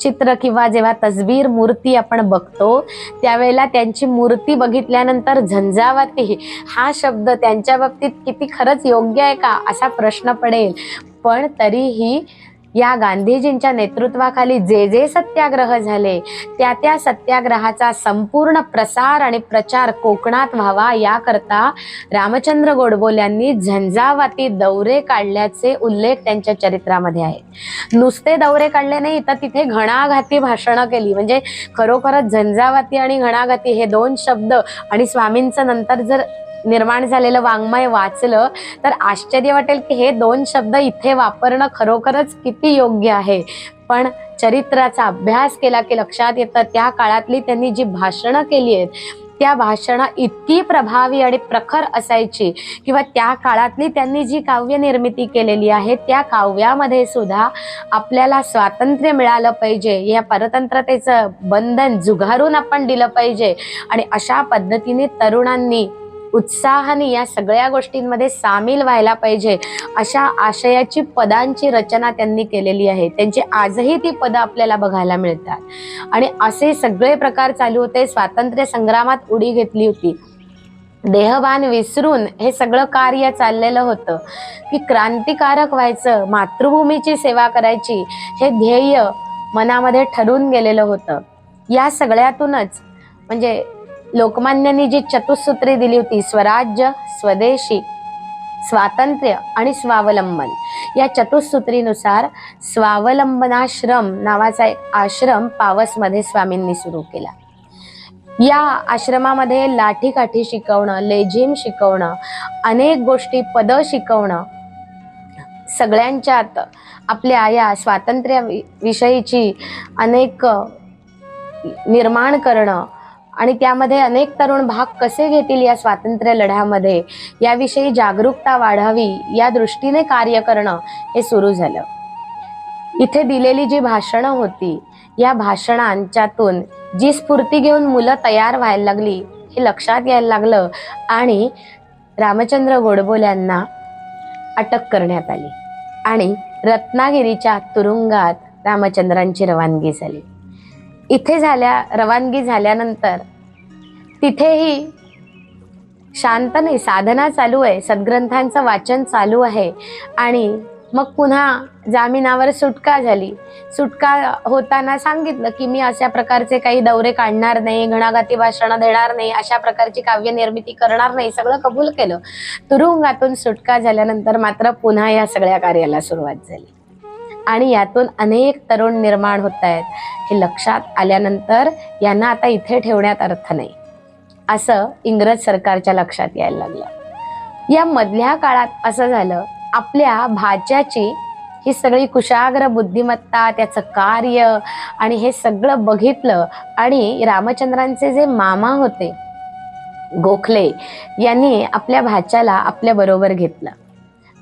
चित्र किंवा जेव्हा तस्बीर मूर्ती आपण बघतो त्यावेळेला त्यांची मूर्ती बघितल्यानंतर झंझावाती हा शब्द त्यांच्या बाबतीत किती खरंच योग्य आहे का असा प्रश्न पडेल. पण तरीही या गांधीजींच्या नेतृत्वाखाली जे जे सत्याग्रह झाले त्या त्या सत्याग्रहाचा संपूर्ण प्रसार आणि प्रचार कोकणात व्हावा याकरता रामचंद्र गोडबोल्यांनी झंझावाती दौरे काढल्याचे उल्लेख त्यांच्या चरित्रामध्ये आहे. नुसते दौरे काढले नाही तर तिथे घणाघाती भाषणं केली. म्हणजे खरोखरच झंझावाती आणि घणाघाती हे दोन शब्द आणि स्वामींचं नंतर जर निर्माण झालेलं वाङ्मय वाचलं तर आश्चर्य वाटेल की हे दोन शब्द इथे वापरणं खरोखरच किती योग्य आहे. पण चरित्राचा अभ्यास केला की लक्षात येतं त्या काळातली त्यांनी जी भाषणं केली आहेत त्या भाषणं इतकी प्रभावी आणि प्रखर असायची. किंवा त्या काळातली त्यांनी जी काव्य निर्मिती केलेली आहे त्या काव्यामध्ये सुद्धा आपल्याला स्वातंत्र्य मिळालं पाहिजे, या परतंत्रतेचं बंधन झुगारून आपण दिलं पाहिजे आणि अशा पद्धतीने तरुणांनी उत्साहाने या सगळ्या गोष्टींमध्ये सामील व्हायला पाहिजे अशा आशयाची पदांची रचना त्यांनी केलेली आहे. त्यांची आजही ती पदं आपल्याला बघायला मिळतात. आणि असे सगळे प्रकार चालू होते. स्वातंत्र्य संग्रामात उडी घेतली होती. देहभान विसरून हे सगळं कार्य चाललेलं होतं की क्रांतिकारक व्हायचं, मातृभूमीची सेवा करायची हे ध्येय मनामध्ये ठरून गेलेलं होतं. या सगळ्यातूनच म्हणजे लोकमान्यांनी जी चतुसूत्री दिली होती, स्वराज्य, स्वदेशी, स्वातंत्र्य आणि स्वावलंबन, या चतुसूत्रीनुसार स्वावलंबनाश्रम नावाचा एक आश्रम पावसमध्ये स्वामींनी सुरू केला. या आश्रमामध्ये लाठीकाठी शिकवणं, लेझिम शिकवणं, अनेक गोष्टी पद शिकवणं, सगळ्यांच्यात आपल्या या स्वातंत्र्य विषयीची अनेक निर्माण करणं आणि त्यामध्ये अनेक तरुण भाग कसे घेतील या स्वातंत्र्य लढ्यामध्ये याविषयी जागरूकता वाढावी या दृष्टीने कार्य करणं हे सुरू झालं. इथे दिलेली जी भाषणं होती या भाषणांच्यातून जी स्फूर्ती घेऊन मुलं तयार व्हायला लागली हे लक्षात यायला लागलं आणि रामचंद्र गोडबोल्यांना अटक करण्यात आली आणि रत्नागिरीच्या तुरुंगात रामचंद्रांची रवानगी झाली. इथे रवानगी झाल्यानंतर तिथेही शांत नाही, साधना चालू आहे, सद्ग्रंथांचं वाचन चालू आहे आणि मग पुन्हा जामिनावर सुटका झाली. सुटका होताना सांगितलं की मी अशा प्रकारचे काही दौरे काढणार नाही, घणाघाती भाषणं देणार नाही, अशा प्रकारची काव्य निर्मिती करणार नाही, सगळं कबूल केलं. तुरुंगातून सुटका झाल्यानंतर मात्र पुन्हा या सगळ्या कार्याला सुरुवात झाली. आणि यातून अनेक तरुण निर्माण होत आहेत हे लक्षात आल्यानंतर यांना आता इथे ठेवण्यात अर्थ नाही असं इंग्रज सरकारच्या लक्षात यायला लागलं। या मधल्या काळात असं झालं, आपल्या भाच्याची ही सगळी कुशाग्र बुद्धिमत्ता, त्याचं कार्य आणि हे सगळं बघितलं आणि रामचंद्रांचे जे मामा होते गोखले यांनी आपल्या भाच्याला आपल्या बरोबर घेतलं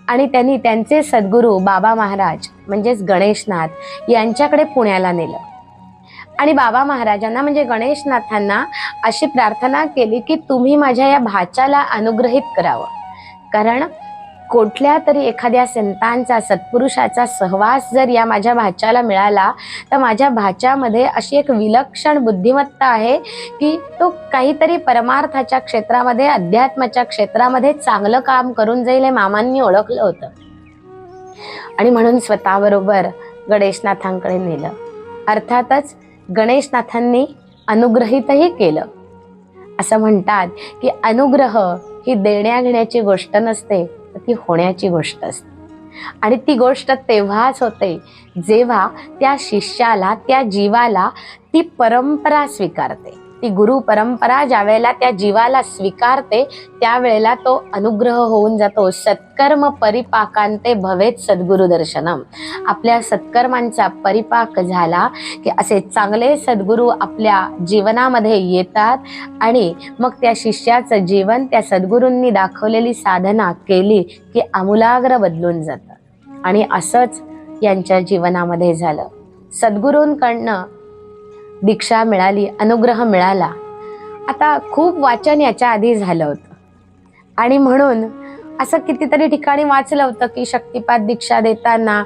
आणि त्यांनी त्यांचे सद्गुरू बाबा महाराज म्हणजेच गणेशनाथ यांच्याकडे पुण्याला नेलं आणि बाबा महाराजांना म्हणजे गणेशनाथांना अशी प्रार्थना केली की तुम्ही माझ्या या भाच्याला अनुग्रहित करावं, कारण कुठल्या तरी एखाद्या संतांचा सत्पुरुषाचा सहवास जर या माझ्या भाच्याला मिळाला तर माझ्या भाच्यामध्ये अशी एक विलक्षण बुद्धिमत्ता आहे की तो काहीतरी परमार्थाच्या क्षेत्रामध्ये, अध्यात्माच्या क्षेत्रामध्ये चांगलं काम करून जाईल हे मामांनी ओळखलं होतं आणि म्हणून स्वतःबरोबर गणेशनाथांकडे नेलं। अर्थातच गणेशनाथांनी अनुग्रहितही केलं। असं म्हणतात की अनुग्रह ही देण्या घेण्याची गोष्ट नसते, ती होण्याची गोष्ट असते आणि ती गोष्ट तेव्हाच होते जेव्हा त्या शिष्याला, त्या जीवाला ती परंपरा स्वीकारते। ती गुरु परंपरा ज्या वेळेला त्या जीवाला स्वीकारते त्यावेळेला तो अनुग्रह होऊन जातो। सत्कर्म परिपाकांते भवेत सद्गुरु दर्शनम। आपल्या सत्कर्मांचा परिपाक झाला की असे चांगले सद्गुरू आपल्या जीवनामध्ये येतात आणि मग त्या शिष्याचं जीवन त्या सद्गुरूंनी दाखवलेली साधना केली की आमूलाग्र बदलून जातं आणि असंच यांच्या जीवनामध्ये झालं। सद्गुरूंकडनं दीक्षा मिळाली, अनुग्रह मिळाला। आता खूप वाचन याच्या आधी झालं होतं आणि म्हणून असं कितीतरी ठिकाणी वाचलं होतं की शक्तिपात दीक्षा देताना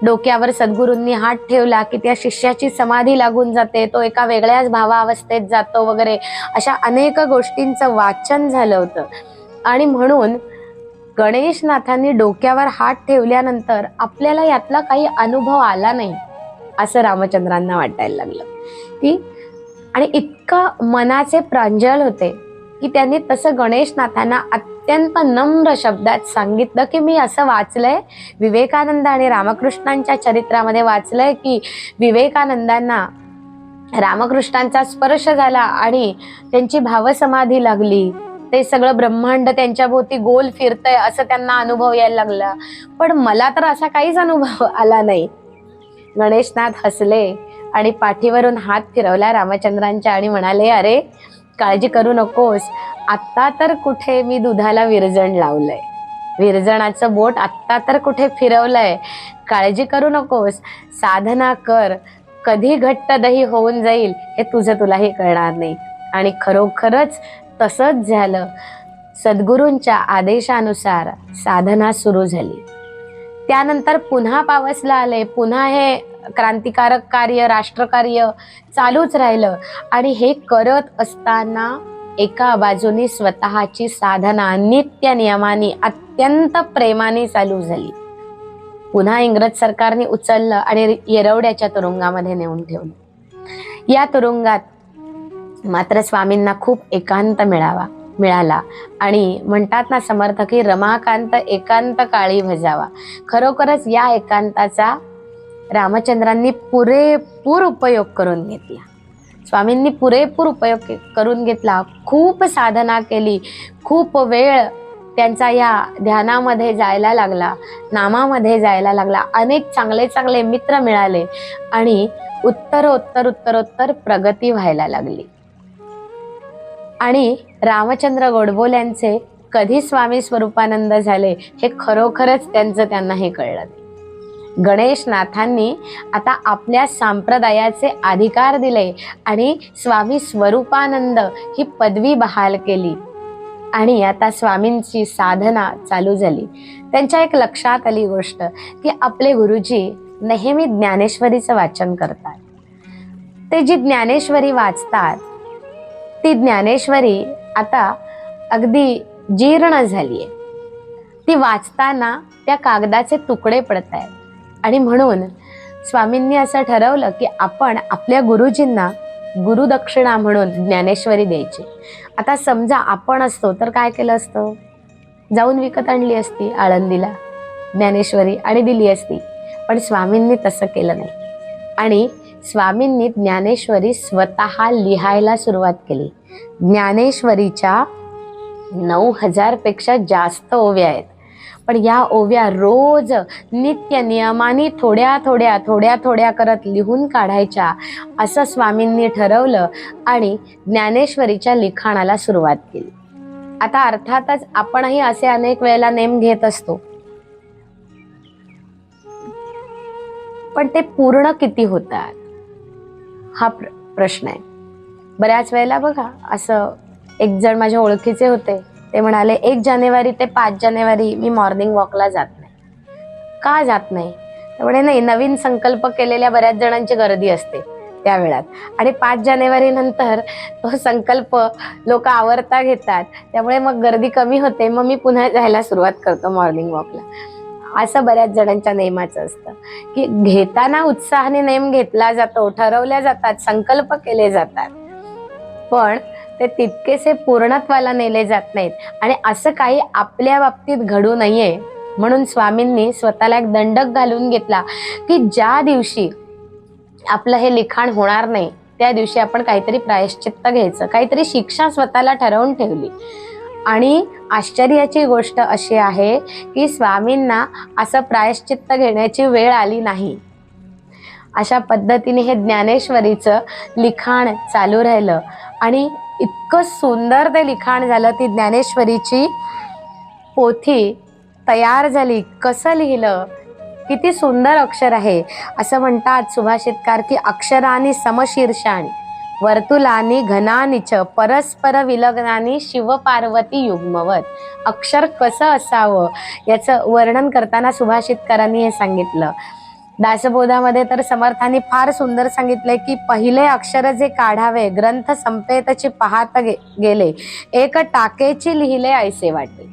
डोक्यावर सद्गुरूंनी हात ठेवला की त्या शिष्याची समाधी लागून जाते, तो एका वेगळ्याच भावावस्थेत जातो वगैरे, अशा अनेक गोष्टींचं वाचन झालं होतं आणि म्हणून गणेशनाथांनी डोक्यावर हात ठेवल्यानंतर आपल्याला यातला काही अनुभव आला नाही असं रामचंद्रांना वाटायला लागलं की, आणि इतकं मनाचे प्रांजळ होते की त्यांनी तसं गणेशनाथांना अत्यंत नम्र शब्दात सांगितलं की मी असं वाचलंय, विवेकानंद आणि रामकृष्णांच्या चरित्रामध्ये वाचलंय की विवेकानंदांना रामकृष्णांचा स्पर्श झाला आणि त्यांची भावसमाधी लागली, ते सगळं ब्रह्मांड त्यांच्या भोवती गोल फिरतंय असं त्यांना अनुभव यायला लागला, पण मला तर असा काहीच अनुभव आला नाही। गणेशनाथ हसले आणि पाठीवरून हात फिरवला रामचंद्रांच्या आणि म्हणाले, अरे काळजी करू नकोस, आत्ता तर कुठे मी दुधाला विरजण लावलंय, विरजणाचं बोट आत्ता तर कुठे फिरवलंय, काळजी करू नकोस, साधना कर, कधी घट्ट दही होऊन जाईल हे तुझं तुलाही कळणार नाही। आणि खरोखरच तसंच झालं। सद्गुरूंच्या आदेशानुसार साधना सुरू झाली। त्यानंतर पुन्हा पावसला आले, पुन्हा हे क्रांतिकारक कार्य, राष्ट्रकार्य चालूच राहिलं आणि हे करत असताना एका बाजूनी स्वतःची साधना नित्य नियमाने अत्यंत प्रेमाने चालू झाली। पुन्हा इंग्रज सरकारने उचललं आणि येरवड्याच्या तुरुंगामध्ये नेऊन ठेवलं। या तुरुंगात मात्र स्वामींना खूप एकांत मिळाला आणि म्हणतात ना समर्थ की रमाकांत एकांत काळी भजावा। खरोखरच या एकांताचा रामचंद्रांनी पुरेपूर उपयोग करून घेतला। स्वामींनी पुरेपूर उपयोग करून घेतला, खूप साधना केली, खूप वेळ त्यांचा या ध्यानामध्ये जायला लागला, नामामध्ये जायला लागला, अनेक चांगले चांगले मित्र मिळाले आणि उत्तरोत्तर प्रगती व्हायला लागली। आणि रामचंद्र गोडबोल्यांचे कधी स्वामी स्वरूपानंद झाले हे खरोखरच त्यांना हे कळलं। गणेशनाथांनी आता आपल्या संप्रदायाचे अधिकार दिले आणि स्वामी स्वरूपानंद ही पदवी बहाल केली आणि आता स्वामींची साधना चालू झाली। त्यांच्या एक लक्षात आली गोष्ट की आपले गुरुजी नेहमी ज्ञानेश्वरीचं वाचन करतात। ते जी ज्ञानेश्वरी वाचतात ती ज्ञानेश्वरी आता अगदी जीर्ण झालीये। ती वाचताना त्या कागदाचे तुकडे पडत आहेत आणि म्हणून स्वामींनी असं ठरवलं की आपण आपल्या गुरुजींना गुरुदक्षिणा म्हणून ज्ञानेश्वरी द्यायची। आता समजा आपण असतो तर काय केलं असतं, जाऊन विकत आणली असती आळंदीला ज्ञानेश्वरी आणि दिली असती, पण स्वामींनी तसं केलं नाही आणि स्वामींनी ज्ञानेश्वरी स्वतः लिहायला सुरुवात केली. ज्ञानेश्वरीच्या 9,000 पेक्षा जास्त ओव्या आहेत, पण या ओव्या रोज नित्य नियमाने थोड्या थोड्या करत लिहून काढायच्या असं स्वामींनी ठरवलं आणि ज्ञानेश्वरीच्या लिखाणाला सुरुवात केली. आता अर्थातच आपणही असे अनेक वेळेला नेम घेत असतो, पण ते पूर्ण किती होतात हा प्रश्न आहे. बऱ्याच वेळेला बघा, असं एक जण माझ्या ओळखीचे होते, ते म्हणाले 1 जानेवारी ते 5 जानेवारी मी मॉर्निंग वॉकला जात नाही. का जात नाही? त्यामुळे नाही, नवीन संकल्प केलेल्या बऱ्याच जणांची गर्दी असते त्या वेळात आणि 5 जानेवारी नंतर तो संकल्प लोक आवर्ता घेतात, त्यामुळे मग गर्दी कमी होते. मग मी पुन्हा जायला सुरुवात करतो मॉर्निंग वॉकला. असं बऱ्याच जणांच्या नेमाचं असतं की घेताना उत्साहाने नेम घेतला जातो, ठरवल्या जातात, संकल्प केले जातात, पण ते तितकेसे पूर्णत्वाला नेले जात नाहीत. आणि असं काही आपल्या बाबतीत घडू नये म्हणून स्वामींनी स्वतःला एक दंडक घालून घेतला की ज्या दिवशी आपलं हे लिखाण होणार नाही त्या दिवशी आपण काहीतरी प्रायश्चित्त घ्यायचं, काहीतरी शिक्षा स्वतःला ठरवून ठेवली. आणि आश्चर्याची गोष्ट अशी आहे की स्वामींना असं प्रायश्चित्त घेण्याची वेळ आली नाही. अशा पद्धतीने हे ज्ञानेश्वरीचं लिखाण चालू राहिलं आणि इतकं सुंदर ते लिखाण झालं. ती ज्ञानेश्वरीची पोथी तयार झाली. कसं लिहिलं, किती सुंदर अक्षर आहे. असं म्हणतात सुभाषितकार की अक्षरानी समशीर्षाणी वर्तुलानी घनानीच परस्पर विलग्नानी शिवपार्वती युग्मवत. अक्षर कसं असावं याचं वर्णन करताना सुभाषितकारांनी हे सांगितलं. दासबोधामध्ये तर समर्थांनी फार सुंदर सांगितलंय की पहिले अक्षर जे काढावे ग्रंथ संपेतची पाहत गेले एक टाकेची लिहिले ऐसे वाटे.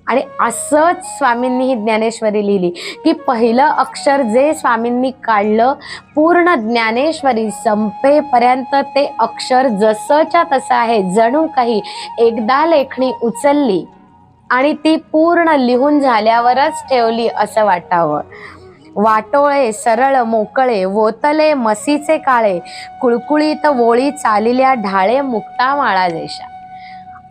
आणि असंच स्वामींनी ही ज्ञानेश्वरी लिहिली की पहिलं अक्षर जे स्वामींनी काढलं, पूर्ण ज्ञानेश्वरी संपेपर्यंत ते अक्षर जसंच्या तसं आहे. जणू काही एकदा लेखणी उचलली आणि ती पूर्ण लिहून झाल्यावरच ठेवली असं वाटावं. वाटोळे सरळ मोकळे वोतले मसीचे काळे कुळकुळीत वोळी चालिल्या ढाळे मुक्ता माळा देशा.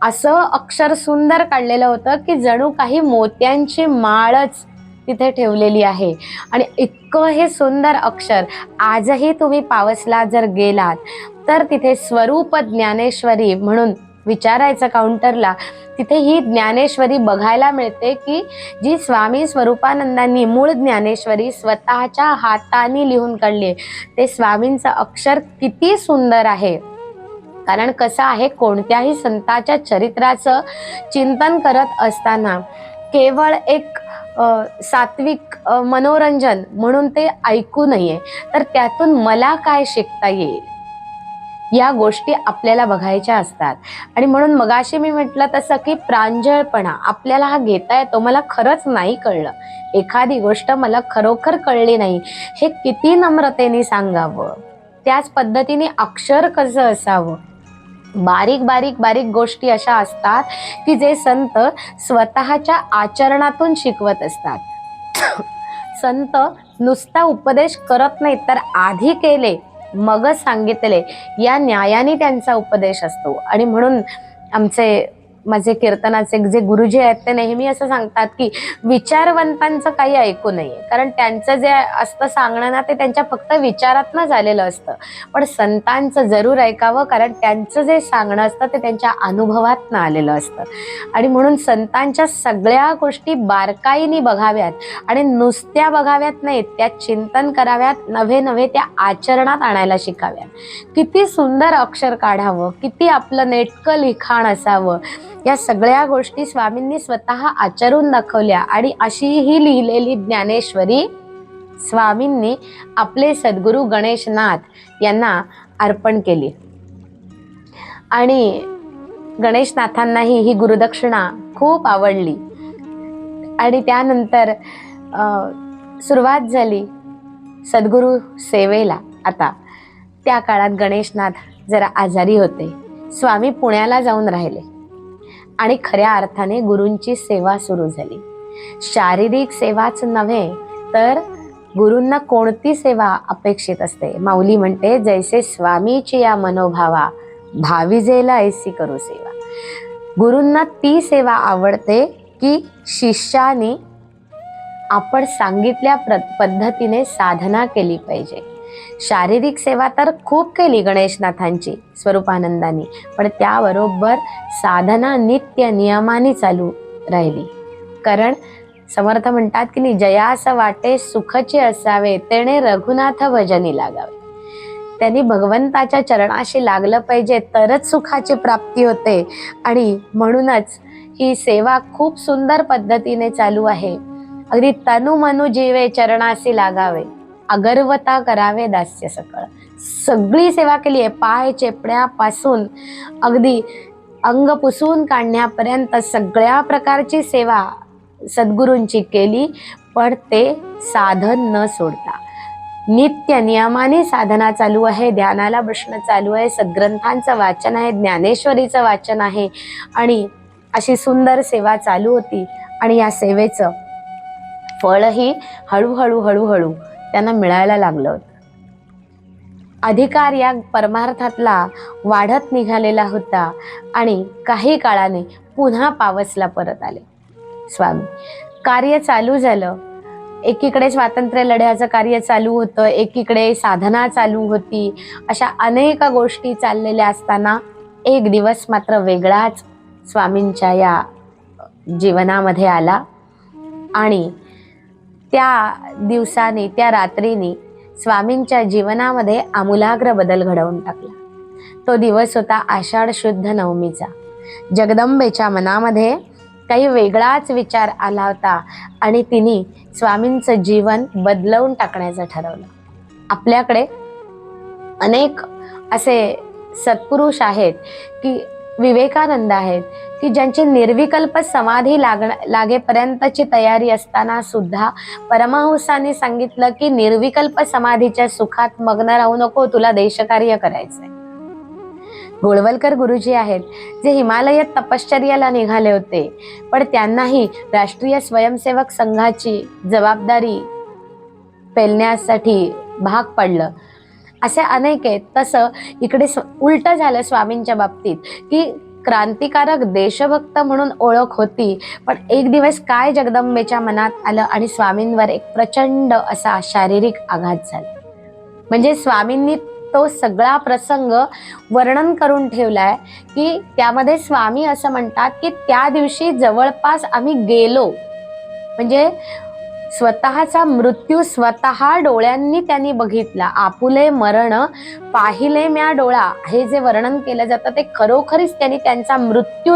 असं अक्षर सुंदर काढलेलं होतं की जणू काही मोत्यांची माळच तिथे ठेवलेली आहे. आणि इतकं हे सुंदर अक्षर आजही तुम्ही पावसला जर गेलात तर तिथे स्वरूप ज्ञानेश्वरी म्हणून विचारायचं काउंटरला, तिथे ही ज्ञानेश्वरी बघायला मिळते की जी स्वामी स्वरूपानंदांनी मूळ ज्ञानेश्वरी स्वतःच्या हाताने लिहून काढली. ते स्वामींचं अक्षर किती सुंदर आहे. कारण कसं आहे, कोणत्याही संताच्या चरित्राचं चिंतन करत असताना केवळ एक सात्विक मनोरंजन म्हणून ते ऐकू नये, तर त्यातून मला काय शिकता येईल या गोष्टी आपल्याला बघायच्या असतात. आणि म्हणून मगाशी मी म्हटलं तसं की प्रांजळपणा आपल्याला हा घेता येतो. मला खरंच नाही कळलं, एखादी गोष्ट मला खरोखर कळली नाही, हे किती नम्रतेने सांगावं. त्याच पद्धतीने अक्षर कसं असावं. बारीक बारीक बारीक गोष्टी अशा असतात की जे संत स्वतःच्या आचरणातून शिकवत असतात. संत नुसता उपदेश करत नाहीत, तर आधी केले मगच सांगितले या न्यायाने त्यांचा उपदेश असतो. आणि म्हणून माझे कीर्तनाचे जे गुरुजी आहेत ते नेहमी असं सांगतात की विचारवंतांचं काही ऐकू नये, कारण त्यांचं जे असतं सांगणं ना ते त्यांच्या फक्त विचारातनं झालेलं असतं. पण संतांचं जरूर ऐकावं, कारण त्यांचं जे सांगणं असतं ते त्यांच्या अनुभवातनं आलेलं असतं. आणि म्हणून संतांच्या सगळ्या गोष्टी बारकाईने बघाव्यात आणि नुसत्या बघाव्यात नाहीत, त्या चिंतन कराव्यात, नव्हे त्या आचरणात आणायला शिकाव्यात. किती सुंदर अक्षर काढावं, किती आपलं नेटकं लिखाण असावं, या सगळ्या गोष्टी स्वामींनी स्वतः आचरून दाखवल्या. आणि अशी ही लिहिलेली ज्ञानेश्वरी स्वामींनी आपले सद्गुरू गणेशनाथ यांना अर्पण केली. आणि गणेशनाथांनाही ही गुरुदक्षिणा खूप आवडली. आणि त्यानंतर सुरुवात झाली सद्गुरू सेवेला. आता त्या काळात गणेशनाथ जरा आजारी होते. स्वामी पुण्याला जाऊन राहिले आणि खऱ्या अर्थाने गुरूंची सेवा सुरू झाली. शारीरिक सेवाच नव्हे तर गुरूंना कोणती सेवा अपेक्षित असते? माऊली म्हणते, जैसे स्वामीची या मनोभावा भाविजेला ऐसी करू सेवा. गुरूंना ती सेवा आवडते की शिष्याने आपण सांगितल्या पद्धतीने साधना केली पाहिजे. शारीरिक सेवा तर खूप केली गणेशनाथांची स्वरूपानंदांनी, पण त्याबरोबर साधना नित्य नियमाने चालू राहिली. कारण समर्थ म्हणतात की जयास वाटे सुखचे असावे, तेने रघुनाथ भजनी लागावे. त्यांनी भगवंताच्या चरणाशी लागलं पाहिजे तरच सुखाची प्राप्ती होते. आणि म्हणूनच ही सेवा खूप सुंदर पद्धतीने चालू आहे. अगदी तनु मनु जीवे चरणाशी लागावे, अगरवता करावे दास्य सकळ. सगळी सेवा केली आहे. पाय चेपण्यापासून अगदी अंग पुसून काढण्यापर्यंत सगळ्या प्रकारची सेवा सद्गुरूंची केली, पण ते साधन न सोडता नित्य नियमाने साधना चालू आहे. ध्यानाला बसणं चालू आहे, सद्ग्रंथांचं वाचन आहे, ज्ञानेश्वरीचं वाचन आहे, आणि अशी सुंदर सेवा चालू होती. आणि या सेवेचं फळही हळूहळू हळूहळू त्यांना मिळायला लागलं होतं. अधिकार या परमार्थातला वाढत निघालेला होता आणि काही काळाने पुन्हा पावसला परत आले स्वामी. कार्य चालू झालं. एकीकडे स्वातंत्र्य लढ्याचं कार्य चालू होतं, एकीकडे साधना चालू होती. अशा अनेक गोष्टी चाललेल्या असताना एक दिवस मात्र वेगळाच स्वामींच्या या जीवनामध्ये आला. आणि त्या दिवसाने, त्या रात्रीने स्वामींच्या जीवनामध्ये आमूलाग्र बदल घडवून टाकला. तो दिवस होता आषाढ शुद्ध नवमीचा. जगदंबेच्या मनामध्ये काही वेगळाच विचार आला होता आणि तिने स्वामींचं जीवन बदलवून टाकण्याचं ठरवलं. आपल्याकडे अनेक असे सत्पुरुष आहेत की विवेकानंद आहेत की ज्यांची निर्विकल्प समाधी लागेपर्यंतची तयारी असताना सुद्धा परमहंसांनी सांगितलं की निर्विकल्प समाधीच्या सुखात मग्न राहू नको, तुला देशकार्य करायचंय. गोळवलकर गुरुजी आहेत जे हिमालयात तपश्चर्याला निघाले होते, पण त्यांनाही राष्ट्रीय स्वयंसेवक संघाची जबाबदारी पेलण्यासाठी भाग पडलं. असे अनेक आहेत. तसं इकडे उलट झालं स्वामींच्या बाबतीत की क्रांतिकारक देशभक्त म्हणून ओळख होती, पण एक दिवस काय जगदंबेच्या मनात आलं आणि स्वामींवर एक प्रचंड असा शारीरिक आघात झाला. म्हणजे स्वामींनी तो सगळा प्रसंग वर्णन करून ठेवलाय की त्यामध्ये स्वामी असं म्हणतात की त्या दिवशी जवळपास आम्ही गेलो, म्हणजे स्वतःचा मृत्यू स्वतः डोळ्यांनी त्यांनी बघितला. आपुले मरण पाहिले म्या डोळा, हे जे वर्णन केलं जातं ते खरोखरीच त्यांनी त्यांचा मृत्यू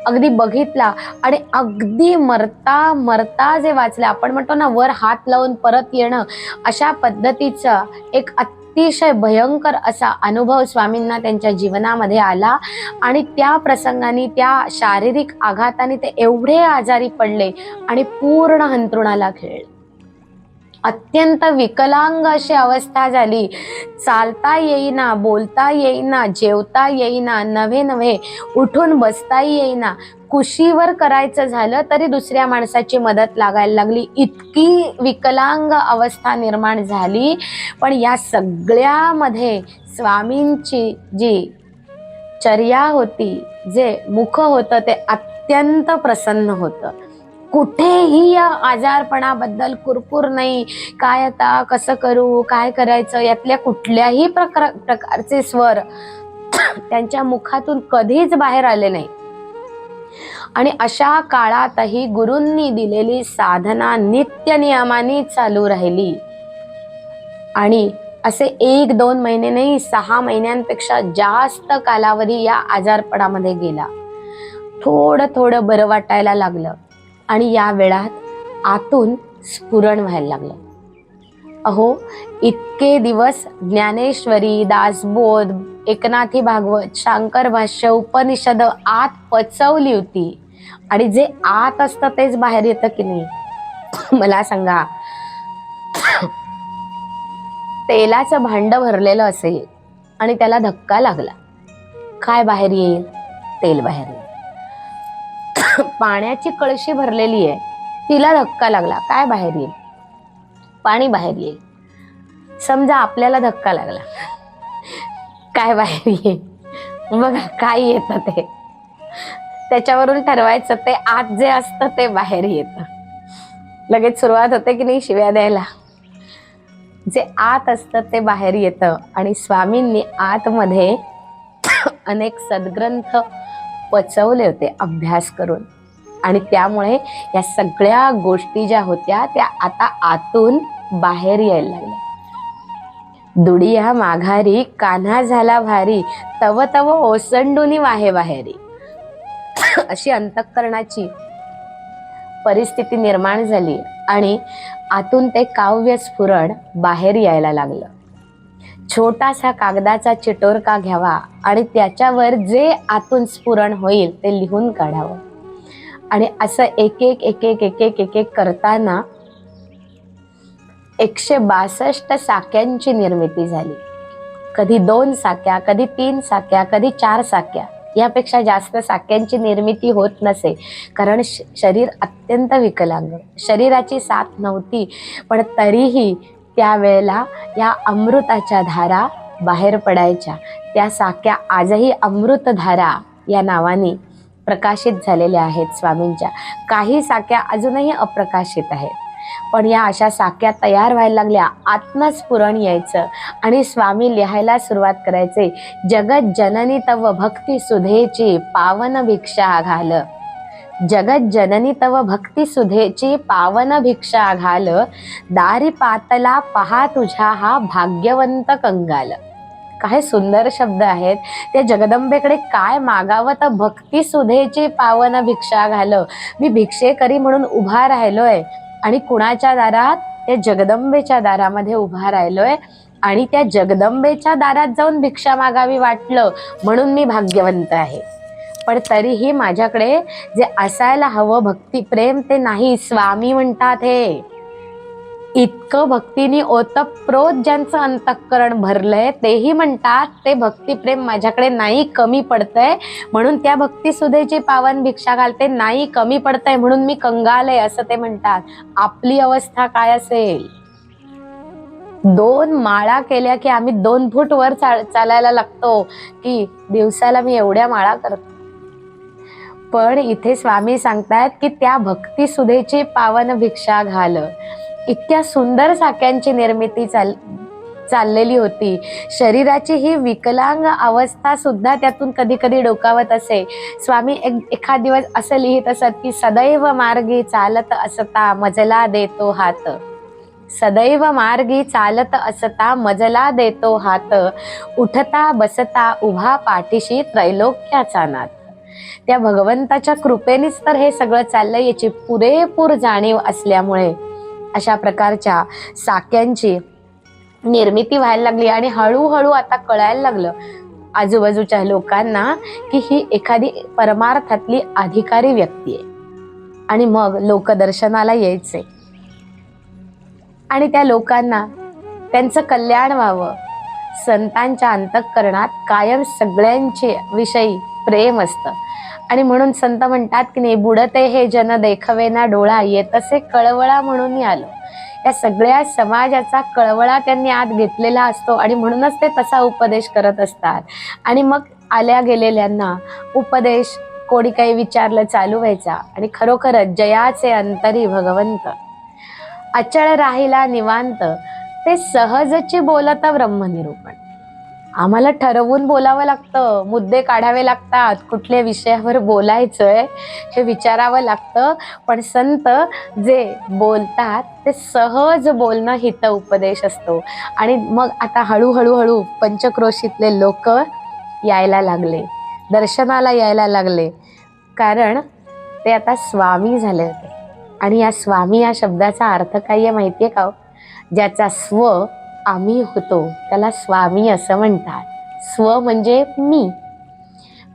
अगदी बघितला. आणि अगदी मरता मरता जे वाचलं, आपण म्हणतो ना वर हात लावून परत येणं, अशा पद्धतीचा एक अतिशय भयंकर असा अनुभव स्वामींना त्यांच्या जीवनामध्ये आला. आणि त्या प्रसंगाने, त्या शारीरिक आघाताने ते एवढे आजारी पडले आणि पूर्ण अंथरुणाला खिळले. अत्यंत विकलांग अशी अवस्था झाली. चालता येईना, बोलता येईना, जेवता येईना, नव्हे उठून बसताही येईना. कुशीवर करायचं झालं तरी दुसऱ्या माणसाची मदत लागायला लागली. इतकी विकलांग अवस्था निर्माण झाली. पण या सगळ्यामध्ये स्वामींची जी चर्या होती, जे मुख होतं ते अत्यंत प्रसन्न होतं. कुठेही या आजारपणाबद्दल कुरकुर नाही, काय आता कसं करू, काय करायचं, यातल्या कुठल्याही प्रकारचे स्वर त्यांच्या मुखातून कधीच बाहेर आले नाही. आणि अशा काळातही गुरूंनी दिलेली साधना नित्य नियमाने चालू राहिली. आणि असे 1-2 महिने नाही, 6 महिन्यांपेक्षा जास्त कालावधी या आजारपणामध्ये गेला. थोडं थोडं बरं वाटायला लागलं आणि या वेळात आतून स्फुरण व्हायला लागलं. अहो, इतके दिवस ज्ञानेश्वरी, दासबोध, एकनाथी भागवत, शांकर भाष्य, उपनिषद आत पचवली होती. आणि जे आत असतं तेच बाहेर येतं की नाही, मला सांगा. तेलाचं भांड भरलेलं असेल आणि त्याला धक्का लागला, काय बाहेर येईल? तेल बाहेर येईल. पाण्याची कळशी भरलेली आहे, तिला धक्का लागला, काय बाहेर येईल? पाणी बाहेर येईल. समजा आपल्याला धक्का लागला, काय बाहेर येईल? बघा काय येतं ते, त्याच्यावरून ठरवायचं ते आत जे असतं ते बाहेर येतं. लगेच सुरुवात होते की नाही शिव्या द्यायला. जे आत असतं ते बाहेर येतं. आणि स्वामींनी आतमध्ये अनेक सद्ग्रंथ पचवले होते अभ्यास करून, आणि त्यामुळे या सगळ्या गोष्टी ज्या होत्या त्या आता आतून बाहेर यायला लागल्या. दुडिया माघारी कान्हा झाला भारी, तव तव ओसंडुनी वाहे बाहेरी. अशी अंतःकरणाची परिस्थिती निर्माण झाली आणि आतून ते काव्य स्फुरण बाहेर यायला लागलं. छोटासा कागदाचा चिटोरका घ्यावा आणि त्याच्यावर जे आतून स्फुरण होईल ते लिहून काढावं. आणि असं एक एक करताना 162 साक्यांची निर्मिती झाली. कधी 2 साक्या, कधी 3 साक्या, कधी 4 साक्या. यापेक्षा जास्त साक्यांची निर्मिती होत नसे, कारण शरीर अत्यंत विकलांग, शरीराची साथ नव्हती. पण तरीही त्यावेळेला या अमृताच्या धारा बाहेर पडायच्या. त्या साक्या आजही अमृतधारा या नावाने प्रकाशित झालेल्या आहेत स्वामींच्या. काही साक्या अजूनही अप्रकाशित आहेत, पण या अशा साक्या तयार व्हायला लागल्या. आत्मा स्फुरण यायचं आणि स्वामी लिहायला सुरुवात करायचे. जगत जननी तव भक्ती सुधेची पावन भिक्षा घाल, जगत जननी तव भक्ती सुधेची पावन भिक्षा घाल, दारी पातला पहा तुझ्या हा भाग्यवंत कंगाल. काय सुंदर शब्द आहेत. त्या जगदंबेकडे काय मागावं तर भक्ती सुधेची पावन भिक्षा घाल. मी भिक्षेकरी म्हणून उभा राहिलोय आणि कुणाच्या दारात? त्या जगदंबेच्या दारामध्ये उभा राहिलोय आणि त्या जगदंबेच्या दारात जाऊन भिक्षा मागावी वाटलं म्हणून मी भाग्यवंत आहे. पण तरीही माझ्याकडे जे असायला हवं भक्तिप्रेम ते नाही. स्वामी म्हणतात हे इतकं भक्तीने ओतप्रोत ज्यांचं अंतःकरण भरलंय तेही म्हणतात ते भक्तिप्रेम माझ्याकडे नाही, कमी पडतंय म्हणून त्या भक्तिसुधेची पावन भिक्षा घालते, नाही कमी पडतंय म्हणून मी कंगाल आहे असं ते म्हणतात. आपली अवस्था काय असेल? 2 माळा केल्या की आम्ही 2 फूट वर चालायला लागतो की दिवसाला मी एवढ्या माळा करतो. पण इथे स्वामी सांगतायत की त्या भक्तिसुधेची पावन भिक्षा घाल. इतक्या सुंदर साक्यांची निर्मिती चाललेली होती. शरीराची ही विकलांग अवस्था सुद्धा त्यातून कधी कधी डोकावत असे. स्वामी एखाद दिवस असं लिहित असत की सदैव मार्गी चालत असता मजला देतो हात, सदैव मार्गी चालत असता मजला देतो हात, उठता बसता उभा पाठीशी त्रैलोक्याचा नाथ. त्या भगवंताच्या कृपेनेच तर हे सगळं चाललंय याची पुरेपूर जाणीव असल्यामुळे अशा प्रकारच्या साक्यांची निर्मिती व्हायला लागली. आणि हळूहळू आता कळायला लागलं आजूबाजूच्या लोकांना की ही एखादी परमार्थातली अधिकारी व्यक्ती आहे. आणि मग लोक दर्शनाला यायचे आणि त्या लोकांना त्यांचं कल्याण व्हावं. संतांच्या अंतःकरणात कायम सगळ्यांचे विषयी प्रेम असतं आणि म्हणून संत म्हणतात की नाही, बुडते हे जन देखवे ना डोळा, येतसे कळवळा म्हणून आलो. या सगळ्या समाजाचा कळवळा त्यांनी आत घेतलेला असतो आणि म्हणूनच ते तसा उपदेश करत असतात. आणि मग आल्या गेलेल्यांना उपदेश कोणी काही विचारलं चालू व्हायचा. आणि खरोखरच जयाचे अंतरी भगवंत, अचळ राहिला निवांत, ते सहजची बोलत ब्रह्मनिरूपण. आम्हाला ठरवून बोलावं लागतं, मुद्दे काढावे लागतात, कुठल्या विषयावर बोलायचंय हे विचारावं लागतं. पण संत जे बोलतात ते सहज बोलणं हित उपदेश असतो. आणि मग आता हळूहळू पंचक्रोशीतले लोक यायला लागले, दर्शनाला यायला लागले, कारण ते आता स्वामी झाले होते. आणि या स्वामी या शब्दाचा अर्थ काय आहे माहितीये का? ज्याचा स्व आम्ही होतो त्याला स्वामी असं म्हणतात. स्व म्हणजे मी,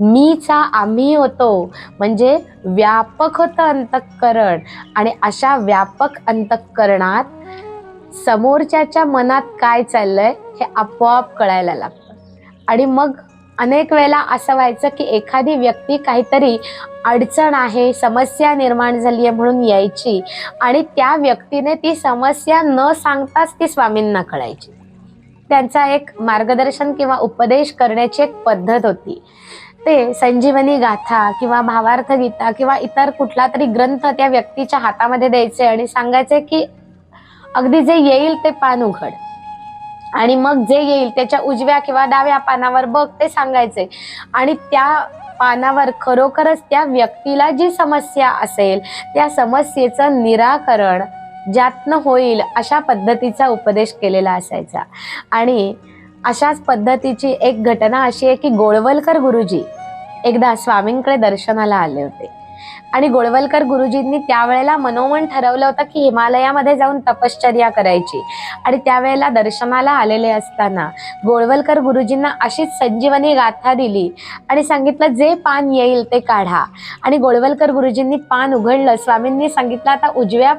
मीचा आम्ही होतो म्हणजे व्यापक होतं अंतःकरण. आणि अशा व्यापक अंतःकरणात समोरच्याच्या मनात काय चाललंय हे आपोआप कळायला लागतं. आणि मग अनेक वेळेला असं व्हायचं की एखादी व्यक्ती काहीतरी अडचण आहे, समस्या निर्माण झाली आहे म्हणून यायची आणि त्या व्यक्तीने ती समस्या न सांगताच ती स्वामींना कळायची. त्यांचा एक मार्गदर्शन किंवा उपदेश करण्याची एक पद्धत होती. ते संजीवनी गाथा किंवा भावार्थ गीता किंवा इतर कुठला तरी ग्रंथ त्या व्यक्तीच्या हातामध्ये द्यायचे आणि सांगायचे की अगदी जे येईल ते पान उघड आणि मग जे येईल त्याच्या उजव्या किंवा डाव्या पानावर बघ ते सांगायचे आणि त्या पानावर खरोखरच त्या व्यक्तीला जी समस्या असेल त्या समस्येचं निराकरण ज्यातनं होईल अशा पद्धतीचा उपदेश केलेला असायचा. आणि अशाच पद्धतीची एक घटना अशी आहे की गोळवलकर गुरुजी एकदा स्वामींकडे दर्शनाला आले होते आणि गोळवलकर गुरुजींनी त्यावेळेला मनोमन ठरवलं होतं की हिमालयामध्ये जाऊन तपश्चर्या करायची. आणि त्यावेळेला दर्शनाला आलेले असताना गोळवलकर गुरुजींना अशीच संजीवनी गाथा दिली आणि सांगितलं जे पान येईल ते काढा. आणि गोळवलकर गुरुजींनी पान उघडलं. स्वामींनी सांगितलं आता उजव्या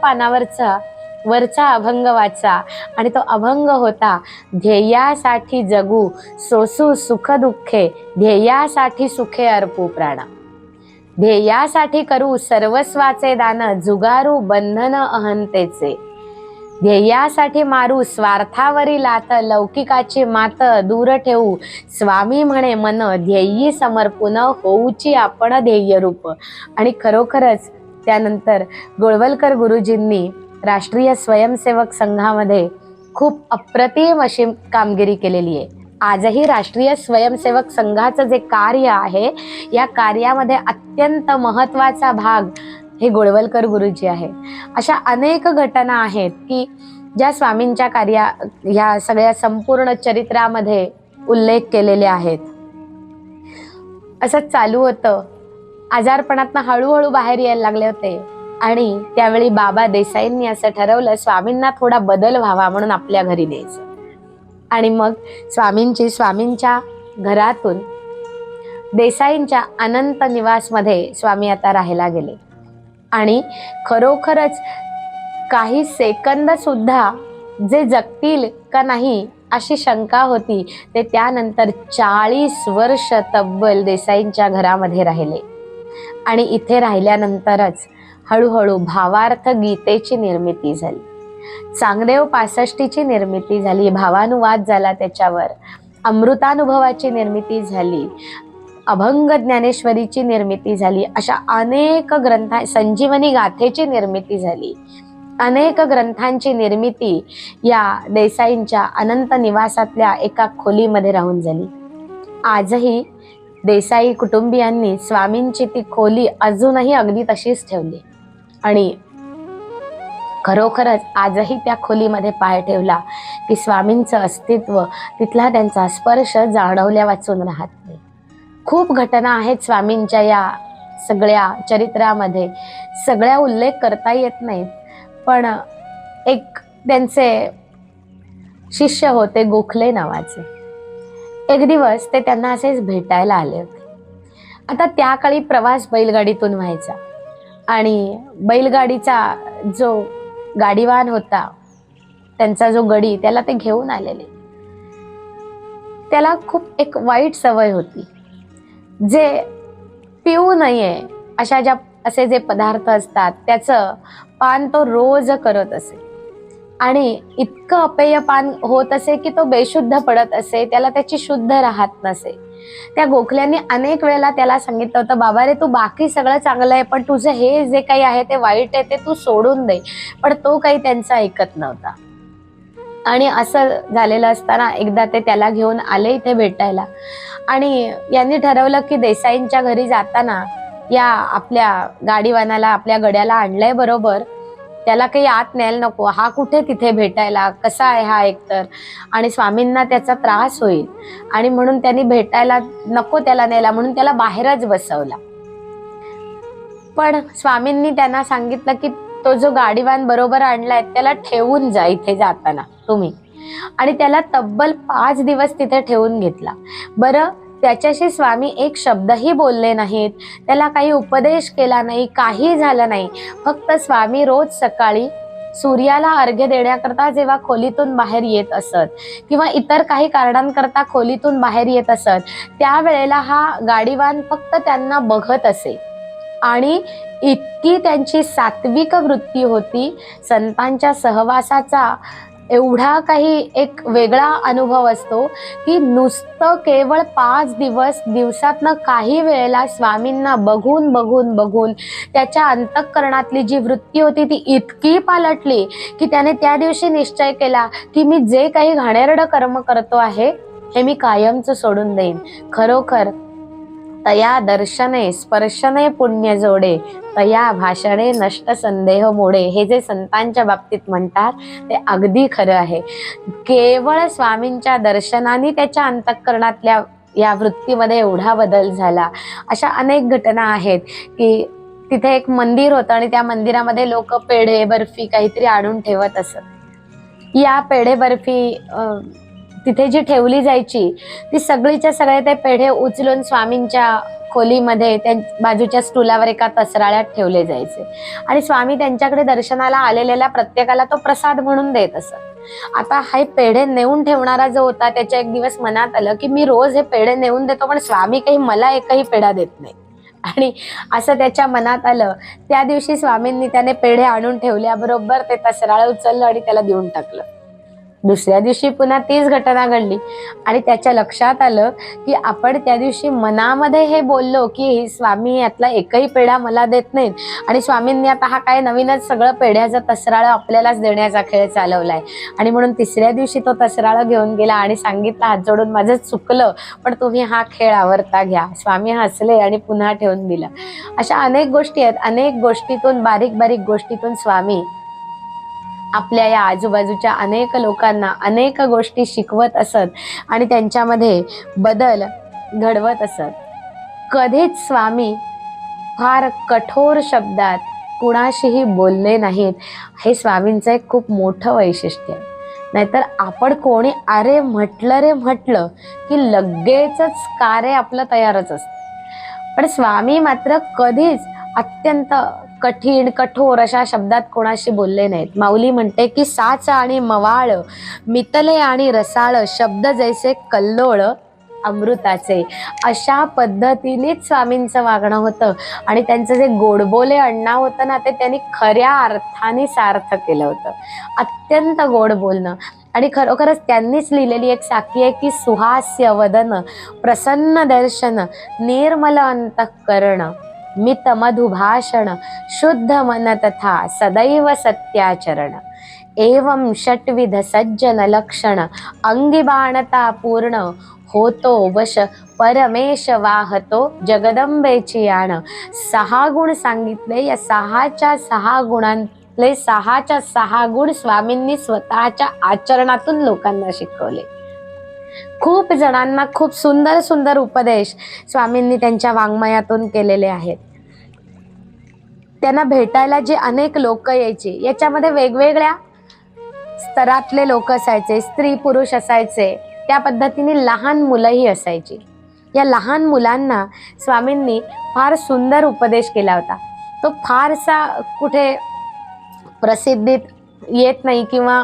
वरचा अभंग वाचा आणि तो अभंग होता, ध्येयासाठी जगू सोसू सुख दुःखे, ध्येयासाठी सुखे अर्पू प्राणा, ध्येयासाठी करू सर्वस्वाचे दान, जुगारू बंधन अहंतेचे, ध्येयासाठी मारू स्वार्थावरी लाथ, लौकिकाची मात दूर ठेवू, स्वामी म्हणे मन ध्येयी समर्पून, होऊची आपण ध्येय रूप. आणि खरोखरच त्यानंतर गोळवलकर गुरुजींनी राष्ट्रीय स्वयंसेवक संघामध्ये खूप अप्रतिम अशी कामगिरी केलेली आहे. आजही राष्ट्रीय स्वयंसेवक संघाचं जे कार्य आहे या कार्यामध्ये अत्यंत महत्त्वाचा भाग हे गोळवलकर गुरुजी आहे. अशा अनेक घटना आहेत की ज्या स्वामींच्या ह्या सगळ्या संपूर्ण चरित्रामध्ये उल्लेख केलेले आहेत. असं चालू होतं. आजारपणातनं हळूहळू बाहेर यायला लागले होते आणि त्यावेळी बाबा देसाईंनी असं ठरवलं स्वामींना थोडा बदल व्हावा म्हणून आपल्या घरी न्यायचं. आणि मग स्वामींच्या घरातून देसाईंच्या अनंत निवासमध्ये स्वामी आता राहायला गेले. आणि खरोखरच काही सेकंद सुद्धा जे जगतील का नाही अशी शंका होती ते त्यानंतर 40 वर्ष तब्बल देसाईंच्या घरामध्ये राहिले. आणि इथे राहिल्यानंतरच हळूहळू भावार्थ गीतेची निर्मिती झाली, चांगदेव 65ची निर्मिती झाली, भावानुवाद झाला, त्याच्यावर अमृतानुभवाची निर्मिती झाली, अभंग ज्ञानेश्वरीची निर्मिती झाली. अशा अनेक संजीवनी गाथेची निर्मिती झाली. अनेक ग्रंथांची निर्मिती या देसाईंच्या अनंत निवासातल्या एका खोलीमध्ये राहून झाली. आजही देसाई कुटुंबियांनी स्वामींची ती खोली अजूनही अगदी तशीच ठेवली आणि खरोखरच आजही त्या खोलीमध्ये पाय ठेवला की स्वामींचं अस्तित्व, तिथला त्यांचा स्पर्श जाणवल्या वाचून राहत नाही. खूप घटना आहेत स्वामींच्या या सगळ्या चरित्रामध्ये, सगळ्या उल्लेख करता येत नाहीत. पण एक त्यांचे शिष्य होते गोखले नावाचे. एक दिवस ते त्यांना असेच भेटायला आले होते. आता त्या काळी प्रवास बैलगाडीतून व्हायचा आणि बैलगाडीचा जो गाडीवान होता त्यांचा जो गडी त्याला ते घेऊन आलेले. त्याला खूप एक वाईट सवय होती, जे पिऊ नये असे जे पदार्थ असतात त्याचं पान तो रोज करत असे आणि इतकं अपेय पान होत असे की तो बेशुद्ध पडत असे, त्याला त्याची शुद्ध राहत नसे. त्या गोखल्यांनी अनेक वेळेला त्याला सांगितलं होतं, बाबा रे तू बाकी सगळं चांगलं आहे पण तुझं हे जे काही आहे ते वाईट आहे ते तू सोडून दे. पण तो काही त्यांचा ऐकत नव्हता. आणि असं झालेलं असताना एकदा ते त्याला घेऊन आले इथे भेटायला आणि यांनी ठरवलं की देसाईंच्या घरी जाताना या आपल्या गाडीवानाला आपल्या गड्याला आणलंय बरोबर, त्याला काही आत न्यायला नको, हा कुठे तिथे भेटायला, कसा आहे हा एकतर, आणि स्वामींना त्याचा त्रास होईल आणि म्हणून त्यांनी भेटायला नको त्याला न्यायला म्हणून त्याला बाहेरच बसवला. पण स्वामींनी त्यांना सांगितलं की तो जो गाडीवान बरोबर आणलाय त्याला ठेवून जा इथे जाताना तुम्ही. आणि त्याला तब्बल 5 दिवस तिथे ठेवून घेतला. बरं, त्याच्याशी स्वामी एक शब्दही बोलले नाहीत, त्याला काही उपदेश केला नाही, काही झालं नाही. फक्त स्वामी रोज सकाळी सूर्याला अर्घ्य देण्याकरता जेव्हा खोलीतून बाहेर येत असत किंवा इतर काही कारणांकरता खोलीतून बाहेर येत असत, त्यावेळेला हा गाडीवान फक्त त्यांना बघत असे आणि इतकी त्यांची सात्विक वृत्ती होती. संतांच्या सहवासाचा एवढा काही एक वेगळा अनुभव असतो की नुसतं केवळ 5 दिवस दिवसातनं काही वेळेला स्वामींना बघून बघून बघून त्याच्या अंतःकरणातली जी वृत्ती होती ती इतकी पालटली की त्याने त्या दिवशी निश्चय केला की मी जे काही घाणेरडं कर्म करतो आहे हे मी कायमचं सोडून देईन. खरोखर तया दर्शने स्पर्शने पुण्य जोडे, तया भाषणे नष्ट संदेह मोडे, हे जे संतांच्या बाबतीत म्हणतात ते अगदी खरं आहे. केवळ स्वामींच्या दर्शनाने त्याच्या अंतःकरणातल्या या वृत्तीमध्ये एवढा बदल झाला. अशा अनेक घटना आहेत की तिथे एक मंदिर होतं आणि त्या मंदिरामध्ये लोक पेढे बर्फी काहीतरी आणून ठेवत असत. या पेढे बर्फी तिथे जी ठेवली जायची ती सगळीच्या सगळे ते पेढे उचलून स्वामींच्या खोलीमध्ये त्या बाजूच्या स्टूलावर एका तसराळ्यात ठेवले जायचे आणि स्वामी त्यांच्याकडे दर्शनाला आलेल्या प्रत्येकाला तो प्रसाद म्हणून देत असत. आता हे पेढे नेऊन ठेवणारा जो होता त्याच्या एक दिवस मनात आलं की मी रोज हे पेढे नेऊन देतो पण स्वामी काही मला एकही पेढा देत नाही. आणि असं त्याच्या मनात आलं. त्या दिवशी स्वामींनी त्याने पेढे आणून ठेवल्याबरोबर ते तसराळ उचललं आणि त्याला देऊन टाकलं. दुसऱ्या दिवशी पुन्हा तीच घटना घडली आणि त्याच्या लक्षात आलं की आपण त्या दिवशी मनामध्ये हे बोललो की स्वामी यातला एकही पेढा मला देत नाहीत आणि स्वामींनी आता हा काय नवीनच सगळं पेढ्याचा तसराळ आपल्यालाच देण्याचा खेळ चालवलाय. आणि म्हणून तिसऱ्या दिवशी तो तसराळ घेऊन गेला आणि सांगितलं हात जोडून माझं चुकलं पण तुम्ही हा खेळ आवरता घ्या. स्वामी हसले आणि पुन्हा ठेवून दिला. अशा अनेक गोष्टी आहेत. अनेक गोष्टीतून बारीक बारीक गोष्टीतून स्वामी आपल्या या आजूबाजूच्या अनेक लोकांना अनेक गोष्टी शिकवत असत आणि त्यांच्यामध्ये बदल घडवत असत. कधीच स्वामी फार कठोर शब्दात कुणाशीही बोलले नाहीत. हे स्वामींचं एक खूप मोठं वैशिष्ट्य आहे. नाहीतर आपण कोणी अरे म्हटलं की लगेचच कार्य आपलं तयारच असतं. पण स्वामी मात्र कधीच अत्यंत कठीण कठोर अशा शब्दात कोणाशी बोलले नाहीत. माऊली म्हणते की साच आणि मवाळ मितले आणि रसाळ शब्द जैसे कल्लोळ अमृताचे. अशा पद्धतीनेच स्वामींचं वागणं होतं आणि त्यांचं जे गोडबोले अण्णाव होतं ना ते त्यांनी खऱ्या अर्थाने सार्थ केलं होतं. अत्यंत गोड बोलणं. आणि खरोखरच त्यांनीच लिहिलेली एक साखी आहे की सुहास्य वदन प्रसन्न दर्शन निर्मल अंतःकरण मित मधुभाषण शुद्ध मन तथा सदैव सत्याचरण एवं षटविध सज्जन लक्षण अंगी बाणता पूर्ण होतो वश परमेश वाहतो जगदंबेची आण. 6 गुण सांगितले. या 6च्या 6 गुणांतले 6च्या 6 गुण स्वामींनी स्वतःच्या आचरणातून लोकांना शिकवले. खूप जणांना खूप सुंदर सुंदर उपदेश स्वामींनी त्यांच्या वाङ्मयातून केलेले आहेत. त्यांना भेटायला जे अनेक लोक यायचे याच्यामध्ये वेगवेगळ्या स्तरातले लोक असायचे. स्त्री पुरुष असायचे. त्या पद्धतीने लहान मुलंही असायची. या लहान मुलांना स्वामींनी फार सुंदर उपदेश केला होता. तो फारसा कुठे प्रसिद्धीत येत नाही किंवा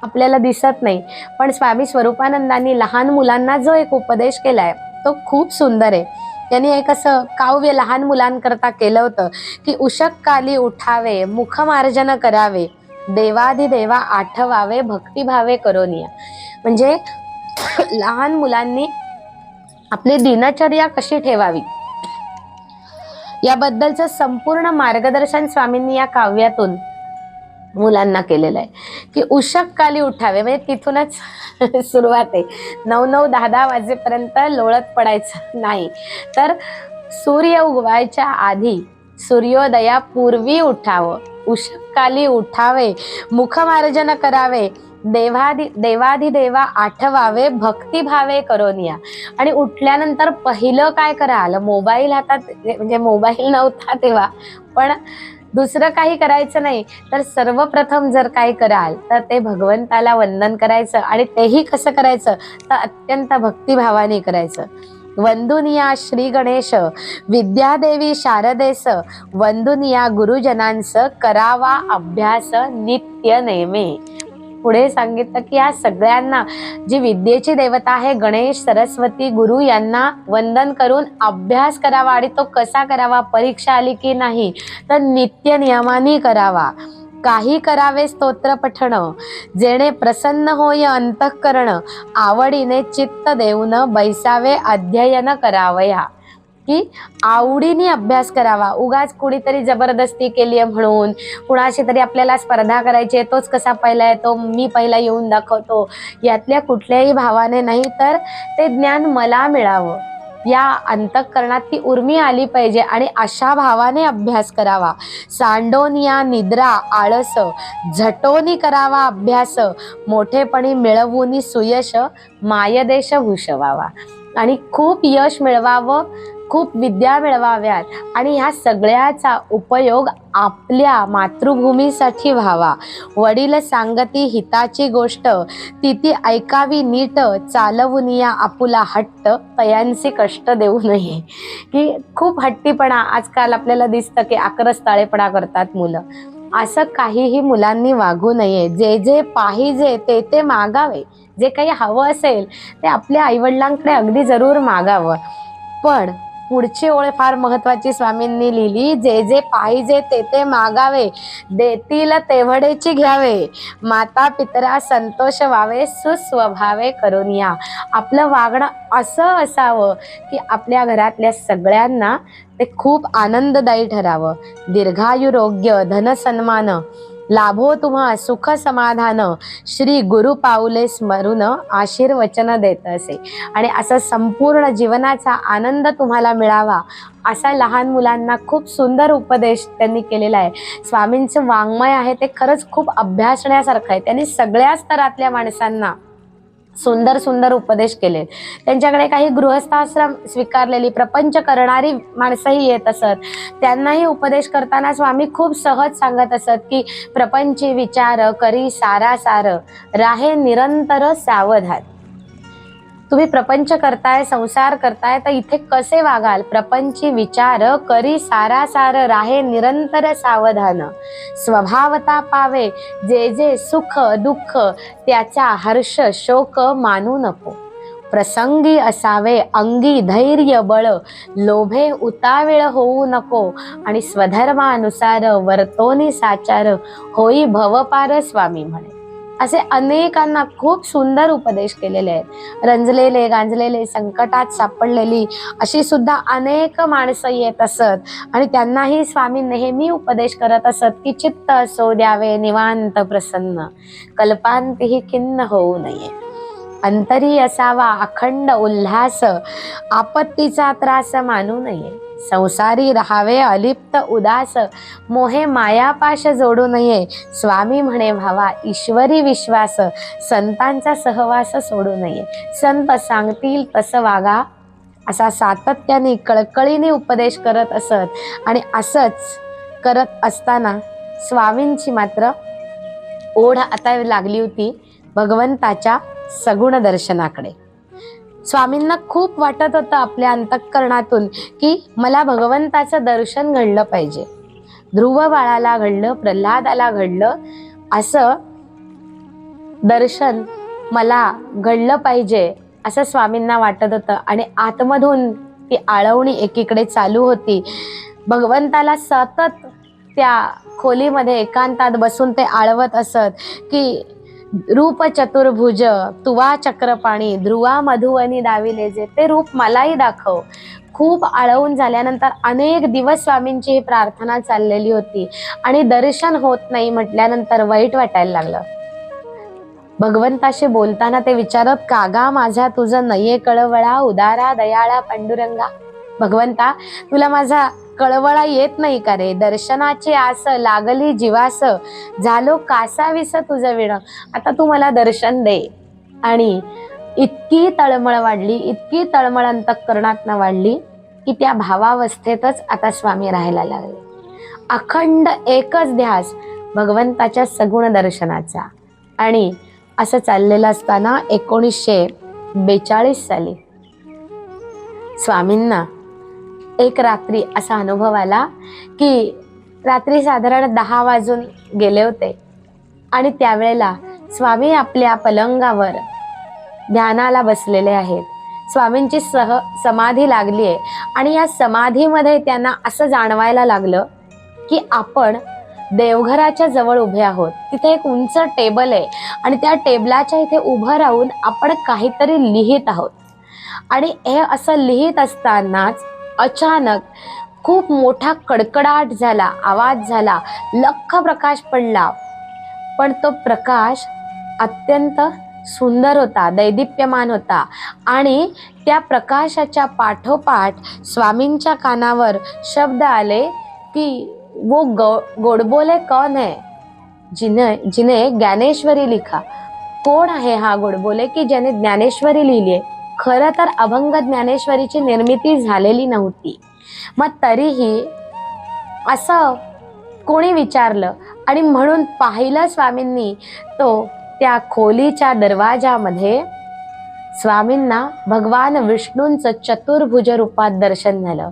आपल्याला दिसत नाही. पण स्वामी स्वरूपानंदांनी लहान मुलांना जो एक उपदेश केलाय तो खूप सुंदर आहे. त्यांनी एक असं काव्य लहान मुलांकरता केलं होतं की उषक्काली उठावे मुखमार्जन करावे देवाधिदेवा आठवावे भक्तिभावे करोनिया. म्हणजे लहान मुलांनी आपली दिनचर्या कशी ठेवावी याबद्दलचं संपूर्ण मार्गदर्शन स्वामींनी या काव्यातून मुलांना केलेलं आहे. की उषक्काली उठावे म्हणजे तिथूनच सुरुवात आहे. 9-9, 10-10 वाजेपर्यंत लोळत पडायचं नाही, तर सूर्य उगवायच्या आधी सूर्योदयापूर्वी उठावं. उषक्काली उठावे मुखमार्जन करावे देवाधिदेवा आठवावे भक्तिभावे करोनिया. आणि उठल्यानंतर पहिलं काय कराल, मोबाईल हातात, म्हणजे मोबाईल नव्हता तेव्हा, पण दुसरं काही करायचं नाही, तर सर्वप्रथम जर काय कराल तर ते भगवंताला वंदन करायचं. आणि तेही कसं करायचं तर अत्यंत भक्तिभावाने करायचं. वंदुनिया श्री गणेश विद्यादेवी शारदेस वंदुनिया गुरुजनांस करावा अभ्यास नित्य नेमे. पुढे सांगितलं की या सगळ्यांना जी विद्येची देवता आहे गणेश सरस्वती गुरु यांना वंदन करून अभ्यास करावा. आणि तो कसा करावा? परीक्षा आली की नाही तर नित्य नियमाने करावा. काही करावे स्तोत्र पठण जेणे प्रसन्न होय अंतःकरण आवडीने चित्त देऊन बैसावे अध्ययन करावया. की आवडीने अभ्यास करावा. उगाच कुणीतरी जबरदस्ती केली आहे म्हणून, कुणाशी तरी आपल्याला स्पर्धा करायची आहे, तोच कसा पहिला येतो मी पहिला येऊन दाखवतो, यातल्या कुठल्याही भावाने नाही, तर ते ज्ञान मला मिळावं या अंतःकरणात ती उर्मी आली पाहिजे आणि अशा भावाने अभ्यास करावा. सांडोनिया निद्रा आळस झटोनी करावा अभ्यास मोठेपणी मिळवूनी सुयश मायदेश भूषवावा. आणि खूप यश मिळवावं, खूप विद्या मिळवाव्यात आणि ह्या सगळ्याचा उपयोग आपल्या मातृभूमीसाठी व्हावा. वडील सांगती हिताची गोष्ट ती ऐकावी नीट चालवून या आपुला हट्ट तयांसी कष्ट देऊ नये. की खूप हट्टीपणा आजकाल आपल्याला दिसतं की आकरस्ताळेपणा करतात मुलं. असं काहीही मुलांनी वागू नये. जे जे पाहिजे ते ते मागावे. जे काही हवं असेल ते आपल्या आईवडिलांकडे अगदी जरूर मागावं. पण पुढची ओळ फार महत्वाची स्वामींनी लिहिली, जे जे पाहिजे ते ते मागावे देतील तेवढेची घ्यावे माता पितरा संतोष व्हावे सुस्वभावे करून या. आपलं वागणं असं असावं की आपल्या घरातल्या सगळ्यांना ते खूप आनंददायी ठरावं. दीर्घायुरोग्य धन सन्मान लाभो तुम्हा सुख समाधान श्री गुरु पाऊले स्मरून आशीर्वचन देत असे. आणि असं संपूर्ण जीवनाचा आनंद तुम्हाला मिळावा असा लहान मुलांना खूप सुंदर उपदेश त्यांनी केलेला आहे. स्वामींचं वाङ्मय आहे ते खरंच खूप अभ्यासण्यासारखं आहे. त्यांनी सगळ्या स्तरातल्या माणसांना सुंदर सुंदर उपदेश केले. त्यांच्याकडे काही गृहस्थाश्रम स्वीकारलेली प्रपंच करणारी माणसंही येत असत. त्यांनाही उपदेश करताना स्वामी खूप सहज सांगत असत की प्रपंची विचार करी सारासार राहे निरंतर सावधान. तुम्ही प्रपंच करताय, संसार करताय तर इथे कसे वागाल? प्रपंची विचार करी सारासार राहे निरंतर सावधान. स्वभावता पावे जे जे सुख दुःख त्याचा हर्ष शोक मानू नको. प्रसंगी असावे अंगी धैर्य बळ लोभे उतावीळ होऊ नको. आणि स्वधर्मानुसार वर्तोनी साचार होई भवपार स्वामी म्हणे. असे अनेकांना खूप सुंदर उपदेश केलेले आहेत. रंजलेले गांजलेले संकटात सापडलेली अशी सुद्धा अनेक माणसं येत असत आणि त्यांनाही स्वामी नेहमी उपदेश करत असत की चित्त असो द्यावे निवांत प्रसन्न कल्पांतीही खिन्न होऊ नये. अंतरी असावा अखंड उल्हास आपत्तीचा त्रास मानू नये. संसारी राहावे अलिप्त उदास मोहे मायापाश जोडू नये. स्वामी म्हणे भावा ईश्वरी विश्वास संतांचा सहवास सोडू नये. संत सांगतील तसं वागा असा सातत्याने कळकळीने उपदेश करत असत. आणि असंच करत असताना स्वामींची मात्र ओढ आता लागली होती भगवंताच्या सगुण दर्शनाकडे. स्वामींना खूप वाटत होतं आपल्या अंतःकरणातून की मला भगवंताचं दर्शन घडलं पाहिजे. ध्रुव बाळाला घडलं, प्रल्हादाला घडलं, असं दर्शन मला घडलं पाहिजे असं स्वामींना वाटत होतं. आणि आतमधून ती आळवणी एकीकडे चालू होती. भगवंताला सतत त्या खोलीमध्ये एकांतात बसून ते आळवत असत की रूप चतुर्भुज तुवा चक्रपाणी ध्रुवा मधुवनी दाविले जे ते रूप मलाही दाखव. खूप आळवून झाल्यानंतर अनेक दिवस स्वामींची ही प्रार्थना चाललेली होती आणि दर्शन होत नाही म्हटल्यानंतर वाईट वाटायला लागलं. भगवंताशी बोलताना ते विचारत कागा माझा तुझं नये कळवळा उदारा दयाळा पांडुरंगा. भगवंता तुला माझा कळवळा येत नाही का रे? दर्शनाची आस लागली जीवास झालो कासावीस तुझं विण. आता तू मला दर्शन दे. आणि इतकी तळमळ वाढली, इतकी तळमळ अंतःकरणातनं वाढली की त्या भावावस्थेतच आता स्वामी राहायला लागले. अखंड एकच ध्यास भगवंताच्या सगुण दर्शनाचा. आणि असं चाललेलं असताना 1942 साली स्वामींना एक रात्री असा अनुभव आला की रात्री साधारण 10 वाजून गेले होते आणि त्यावेळेला स्वामी आपल्या पलंगावर ध्यानाला बसलेले आहेत. स्वामींची समाधी लागली आहे आणि या समाधीमध्ये त्यांना असं जाणवायला लागलं की आपण देवघराच्या जवळ उभे आहोत. तिथे एक उंच टेबल आहे आणि त्या टेबलाच्या इथे उभं राहून आपण काहीतरी लिहित आहोत. आणि हे असं लिहित असतानाच अचानक खूप मोठा कडकडाट झाला, आवाज झाला, लख्ख प्रकाश पडला. पण तो प्रकाश अत्यंत सुंदर होता, दैदिप्यमान होता आणि त्या प्रकाशाच्या पाठोपाठ स्वामींच्या कानावर शब्द आले की वो गोडबोले कौन है जिने ज्ञानेश्वरी लिखा. कोण आहे हा गोडबोले की ज्याने ज्ञानेश्वरी लिहिली आहे. खरं तर अभंग ज्ञानेश्वरीची निर्मिती झालेली नव्हती. मग तरीही असं कोणी विचारलं आणि म्हणून पाहिलं स्वामींनी तो त्या खोलीच्या दरवाजामध्ये स्वामींना भगवान विष्णूंचं चतुर्भुज रूपात दर्शन झालं.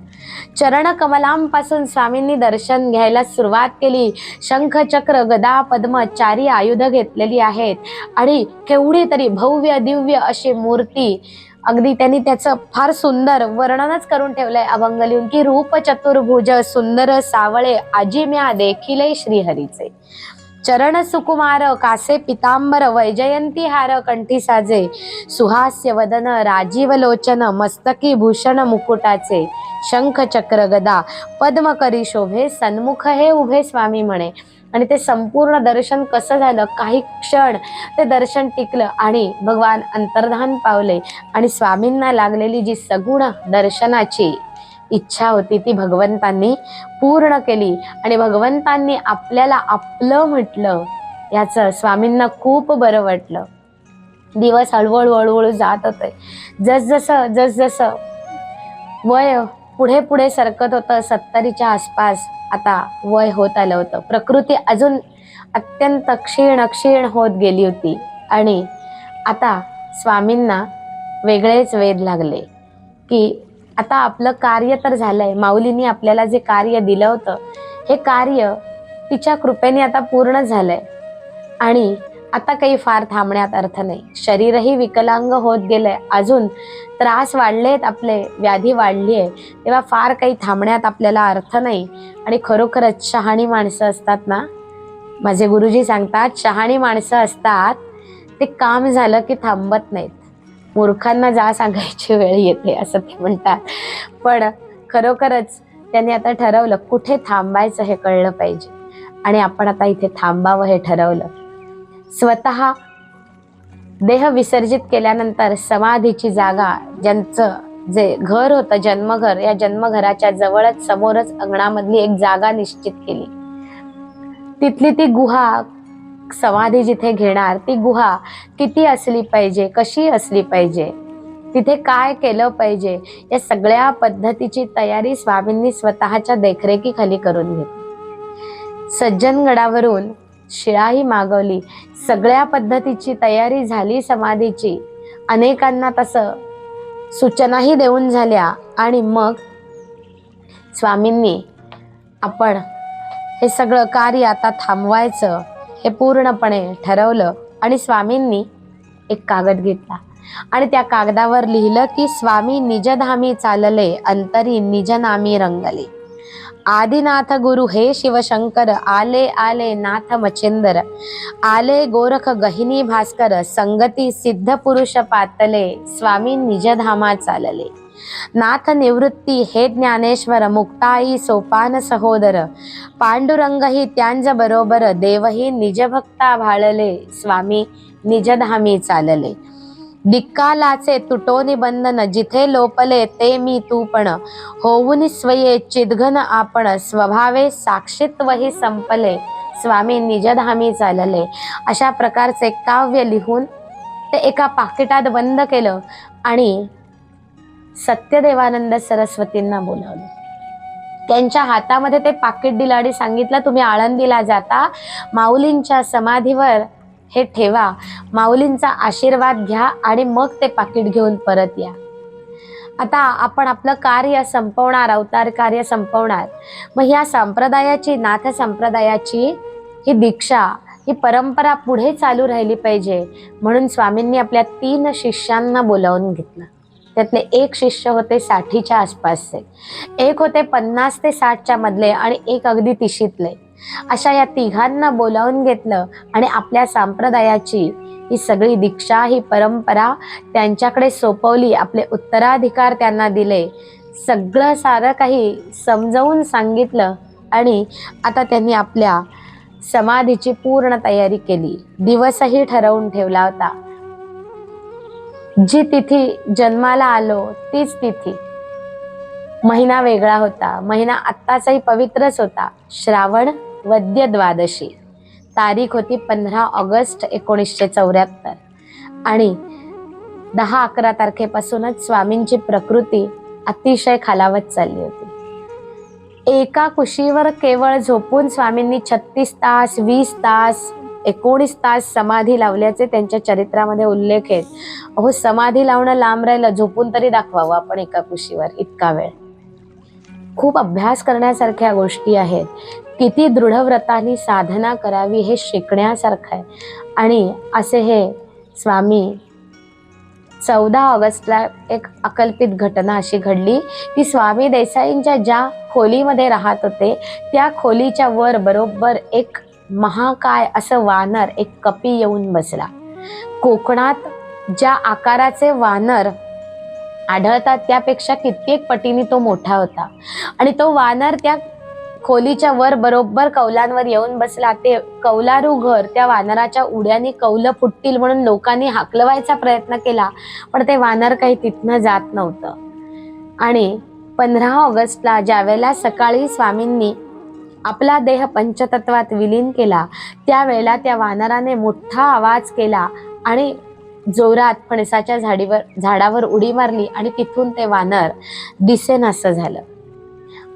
चरणकमलांपासून स्वामींनी दर्शन घ्यायला सुरुवात केली. शंख चक्र गदा पद्म 4 आयुध घेतलेली आहेत आणि केवढी तरी भव्य दिव्य अशी मूर्ती. अगदी त्यांनी त्याचं फार सुंदर वर्णनच करून ठेवलंय अभंग लिहून की रूप चतुर्भुज सुंदर सावळे आजिम्या देखिले श्रीहरीचे. चरण सुकुमार कासे पितांबर वैजयंती हार कंठी साजे. सुहास्य वदन राजीव लोचन मस्तकी भूषण मुकुटाचे. शंख चक्र गदा पद्म करी शोभे सन्मुख हे उभे स्वामी म्हणे. आणि ते संपूर्ण दर्शन कसं झालं, काही क्षण ते दर्शन टिकलं आणि भगवान अंतर्धान पावले आणि स्वामींना लागलेली जी सगुण दर्शनाची इच्छा होती ती भगवंतांनी पूर्ण केली आणि भगवंतांनी आपल्याला आपलं म्हटलं. याचं स्वामींना खूप बरं वाटलं. दिवस हळूहळू जात होते. जसजसं वय पुढे पुढे सरकत होतं, 70च्या आसपास आता वय होत आलं होतं. प्रकृती अजून अत्यंत क्षीण होत गेली होती आणि आता स्वामींना वेगळेच वेध लागले की आता आपलं कार्य तर झालंय. माऊलींनी आपल्याला जे कार्य दिलं होतं हे कार्य तिच्या कृपेने आता पूर्ण झालंय आणि आता काही फार थांबण्यात अर्थ नाही. शरीरही विकलांग होत गेलंय, अजून त्रास वाढलेत, आपले व्याधी वाढली आहे, तेव्हा फार काही थांबण्यात आपल्याला अर्थ नाही. आणि खरोखरच शहाणी माणसं असतात ना, माझे गुरुजी सांगतात शहाणी माणसं असतात ते काम झालं की थांबत नाहीत. मूर्खांना जा सांगायची वेळ येते असं ते म्हणतात. पण खरोखरच त्यांनी आता ठरवलं कुठे थांबायचं हे कळलं पाहिजे आणि आपण आता इथे थांबावं हे ठरवलं. स्वतः देह विसर्जित केल्यानंतर समाधीची जागा, ज्यांचं जे घर होतं जन्मघर, या जन्मघराच्या जवळच समोरच अंगणामधली एक जागा निश्चित केली. तिथली ती गुहा, समाधी जिथे घेणार ती गुहा किती असली पाहिजे, कशी असली पाहिजे, तिथे काय केलं पाहिजे, या सगळ्या पद्धतीची तयारी स्वामींनी स्वतःच्या देखरेखीखाली करून घेतली. सज्जनगडावरून शिळाही मागवली. सगळ्या पद्धतीची तयारी झाली समाधीची. अनेकांना तसं सूचनाही देऊन झाल्या आणि मग स्वामींनी आपण हे सगळं कार्य आता थांबवायचं हे पूर्णपणे ठरवलं आणि स्वामींनी एक कागद घेतला आणि त्या कागदावर लिहिलं की स्वामी निजधामी चालले अंतरी निजनामी रंगले. आदिनाथ गुरु हे शिवशंकर आले आले नाथ मच्छिंदर. आले गोरख गहिनी भास्कर संगती सिद्ध पुरुष पातले. स्वामी निजधामा चालले. नाथ निवृत्ती हे ज्ञानेश्वर मुक्ताई सोपान सहोदर. पांडुरंग ही त्यांज बरोबर देवही निजभक्ता भाळले. स्वामी निजधामी चालले. दिक्कालाचे तुटोनी बंधन जिथे लोपले ते मी तू पण. होऊन स्वये चिदघन आपण स्वभावे साक्षित्वही संपले. स्वामी निजधामी चालले. अशा प्रकारचे काव्य लिहून ते एका पाकिटात बंद केलं आणि सत्यदेवानंद सरस्वतींना बोलावलं. त्यांच्या हातामध्ये ते पाकिट दिलं आणि सांगितलं तुम्ही आळंदीला जाता, माऊलींच्या समाधीवर हे ठेवा, माऊलींचा आशीर्वाद घ्या आणि मग ते पाकिट घेऊन परत या. आता आपण आपलं कार्य संपवणार, अवतार कार्य संपवणार. मग ह्या संप्रदायाची, नाथ संप्रदायाची ही दीक्षा, ही परंपरा पुढे चालू राहिली पाहिजे. म्हणून स्वामींनी आपल्या 3 शिष्यांना बोलावून घेतलं. त्यातले एक शिष्य होते 60च्या आसपासचे, एक होते 50 ते 60च्या मधले आणि एक अगदी 30शीतले. अशा या तिघांना बोलावून घेतलं आणि आपल्या संप्रदायाची ही सगळी दीक्षा, ही परंपरा त्यांच्याकडे सोपवली. आपले उत्तराधिकार त्यांना दिले. सगळं सारं काही समजावून सांगितलं आणि आता त्यांनी आपल्या समाधीची पूर्ण तयारी केली. दिवसही ठरवून ठेवला होता. जी तिथी जन्माला आलो तीच तिथी. महिना वेगळा होता. महिना आत्ताचाही पवित्रच होता. श्रावण वद्य द्वादशी. तारीख होती 15 ऑगस्ट 1974 आणि 10-11 तारखेपासूनच स्वामींची प्रकृती अतिशय खालावत चालली होती. एका कुशीवर केवळ झोपून स्वामींनी 36 तास, 20 तास, 19 तास समाधी लावल्याचे त्यांच्या चरित्रामध्ये उल्लेख आहेत. अहो, समाधी लावणं लांब राहिलं, झोपून तरी दाखवावं आपण एका कुशीवर इतका वेळ. खूप अभ्यास करण्यासारख्या गोष्टी आहेत. किती दृढव्रताने साधना करावी हे शिकण्यासारखं आहे. आणि असे हे स्वामी 14 ऑगस्टला एक अकल्पित घटना अशी घडली की स्वामी देसाईंच्या ज्या खोलीमध्ये राहत होते त्या खोलीच्या वर बरोबर एक महाकाय असं वानर, एक कपी येऊन बसला. कोकणात ज्या आकाराचे वानर आढळतात त्यापेक्षा कित्येक पटीने तो मोठा होता आणि तो वानर त्या खोलीच्या वर बरोबर कौलांवर येऊन बसला. ते कौलारू घर, त्या वानराच्या उड्याने कौलं फुटतील म्हणून लोकांनी हाकलवायचा प्रयत्न केला, पण ते वानर काही तिथनं जात नव्हतं. आणि 15 ऑगस्टला ज्यावेळेला सकाळी स्वामींनी आपला देह पंचतत्वात विलीन केला त्यावेळेला त्या वानराने मोठा आवाज केला आणि जोरात फणसाच्या झाडावर उडी मारली आणि तिथून ते वानर दिसेनासं झालं.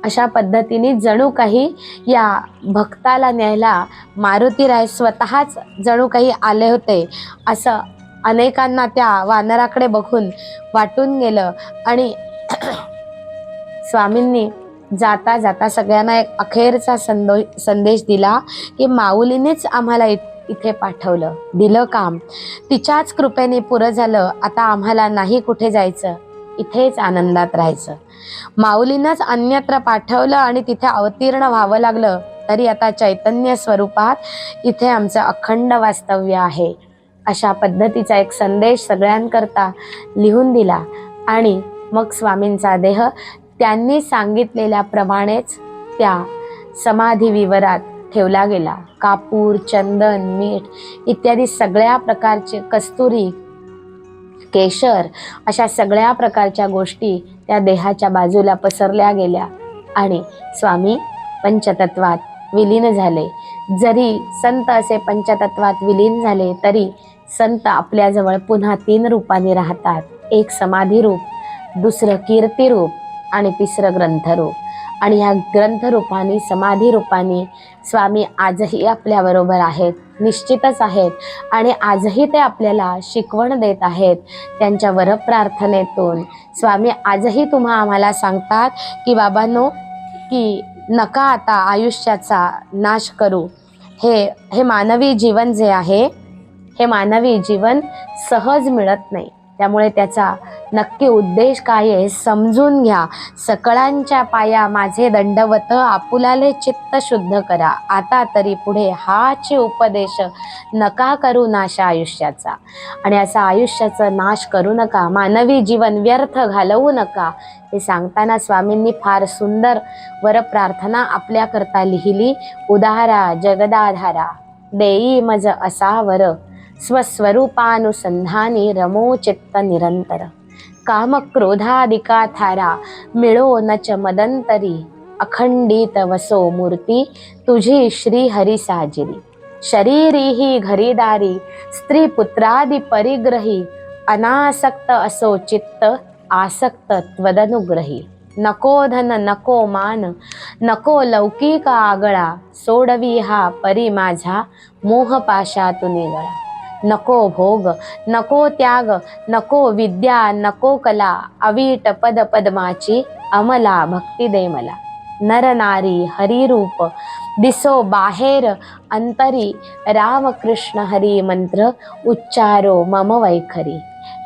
अशा पद्धतीने जणू काही या भक्ताला न्यायला मारुतीराय स्वतःच जणू काही आले होते असं अनेकांना त्या वानराकडे बघून वाटून गेलं. आणि स्वामींनी जाता जाता सगळ्यांना एक अखेरचा संदेश दिला की माऊलीनेच आम्हाला इथे पाठवलं, दिलं काम, तिच्याच कृपेने पुरं झालं. आता आम्हाला नाही कुठे जायचं, इथेच आनंदात राहायचं. माऊलीनंच अन्यत्र पाठवलं आणि तिथे अवतीर्ण व्हावं लागलं तरी आता चैतन्य स्वरूपात इथे आमचं अखंड वास्तव्य आहे. अशा पद्धतीचा एक संदेश सगळ्यांकरता लिहून दिला आणि मग स्वामींचा देह त्यांनी सांगितलेल्याप्रमाणेच त्या समाधी विवरात ठेवला गेला. कापूर, चंदन, मीठ इत्यादी सगळ्या प्रकारचे, कस्तुरी, केशर, अशा सगळ्या प्रकारच्या गोष्टी त्या देहाच्या बाजूला पसरल्या गेल्या आणि स्वामी पंचतत्वात विलीन झाले. जरी संत असे पंचतत्वात विलीन झाले तरी संत आपल्याजवळ पुन्हा 3 रूपांनी राहतात. एक समाधी रूप, दुसरं कीर्ती रूप आणि तिसरं ग्रंथरूप. आणि ह्या ग्रंथरूपाने, समाधी रूपाने स्वामी आजही आपल्याबरोबर आहेत, निश्चितच आहेत. आणि आजही ते आपल्याला शिकवण देत आहेत. त्यांच्या वरप्रार्थनेतून स्वामी आजही आम्हाला सांगतात की बाबांनो, की नका आता आयुष्याचा नाश करू. हे मानवी जीवन जे आहे, हे मानवी जीवन सहज मिळत नाही. त्यामुळे त्याचा नक्की उद्देश काय आहे समजून घ्या. सकळांच्या पाया माझे दंडवत, आपुलाले चित्त शुद्ध करा. आता तरी पुढे हाच उपदेश, नका करू नाश आयुष्याचा. आणि असा आयुष्याचा नाश करू नका, मानवी जीवन व्यर्थ घालवू नका. हे सांगताना स्वामींनी फार सुंदर वरप्रार्थना आपल्याकरता लिहिली. उदारा जगदाधारा, देई मज असा वर, स्वस्वरूपानुसंधानी रमो चित्त निरंतर. काम क्रोधादिका थारा, मिळो नच मदंतरी. अखंडित वसो मूर्ती, तुझी श्री हरी साजिरी. शरीरी ही घरीदारी, स्त्री पुत्रादि परिग्रही. अनासक्त असो चित्त, आसक्त त्वदनुग्रही. नको धन नको मान, नको लौकिक आगळा. सोडवी हा परी माझा, मोहपाशातून गळा. नको भोग, नको त्याग, नको विद्या, नको कला, अवीट पद पद्माची अमला भक्ती दे मला. नर नारी हरिरूप दिसो बाहेर अंतरी, राम कृष्ण हरी मंत्र उच्चारो मम वैखरी.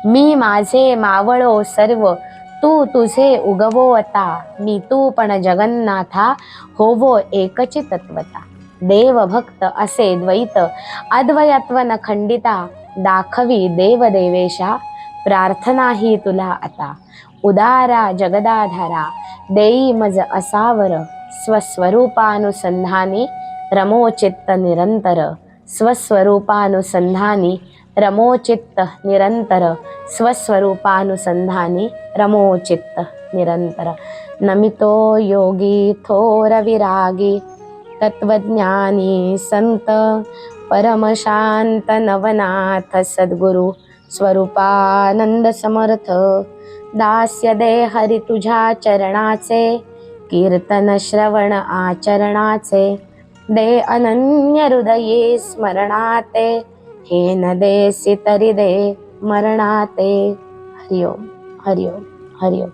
मी माझे मावळो सर्व, तू तुझे उगवो आता. मी तू पण जगन्नाथा, होवो एकची तत्वता. देव भक्त असे द्वैत, अद्वयत्व न खंडिता. दाखवी देव देवेशा, प्रार्थना ही तुला आता. उदारा जगदाधारा, देई मज असावर. स्वस्वरूपानुसंधानी रमोचित्त निरंतर. स्वस्वरूपानुसंधानी रमोचित्त निरंतर. स्वस्वरूपानुसंधानी रमोचित्त निरंतर. नमितो योगी थोर विरागी, तत्वज्ञानी संत परमशांत नवनाथ सद्गुरु स्वरूपानंद समर्थ. दास्य दे हरी तुझ्या चरणाचे, कीर्तन श्रवण आचरणाचे. दे अनन्य हृदये स्मरणाते, हे न देसी तरी दे मरणाते. हरिओम हरिओम हरिओम.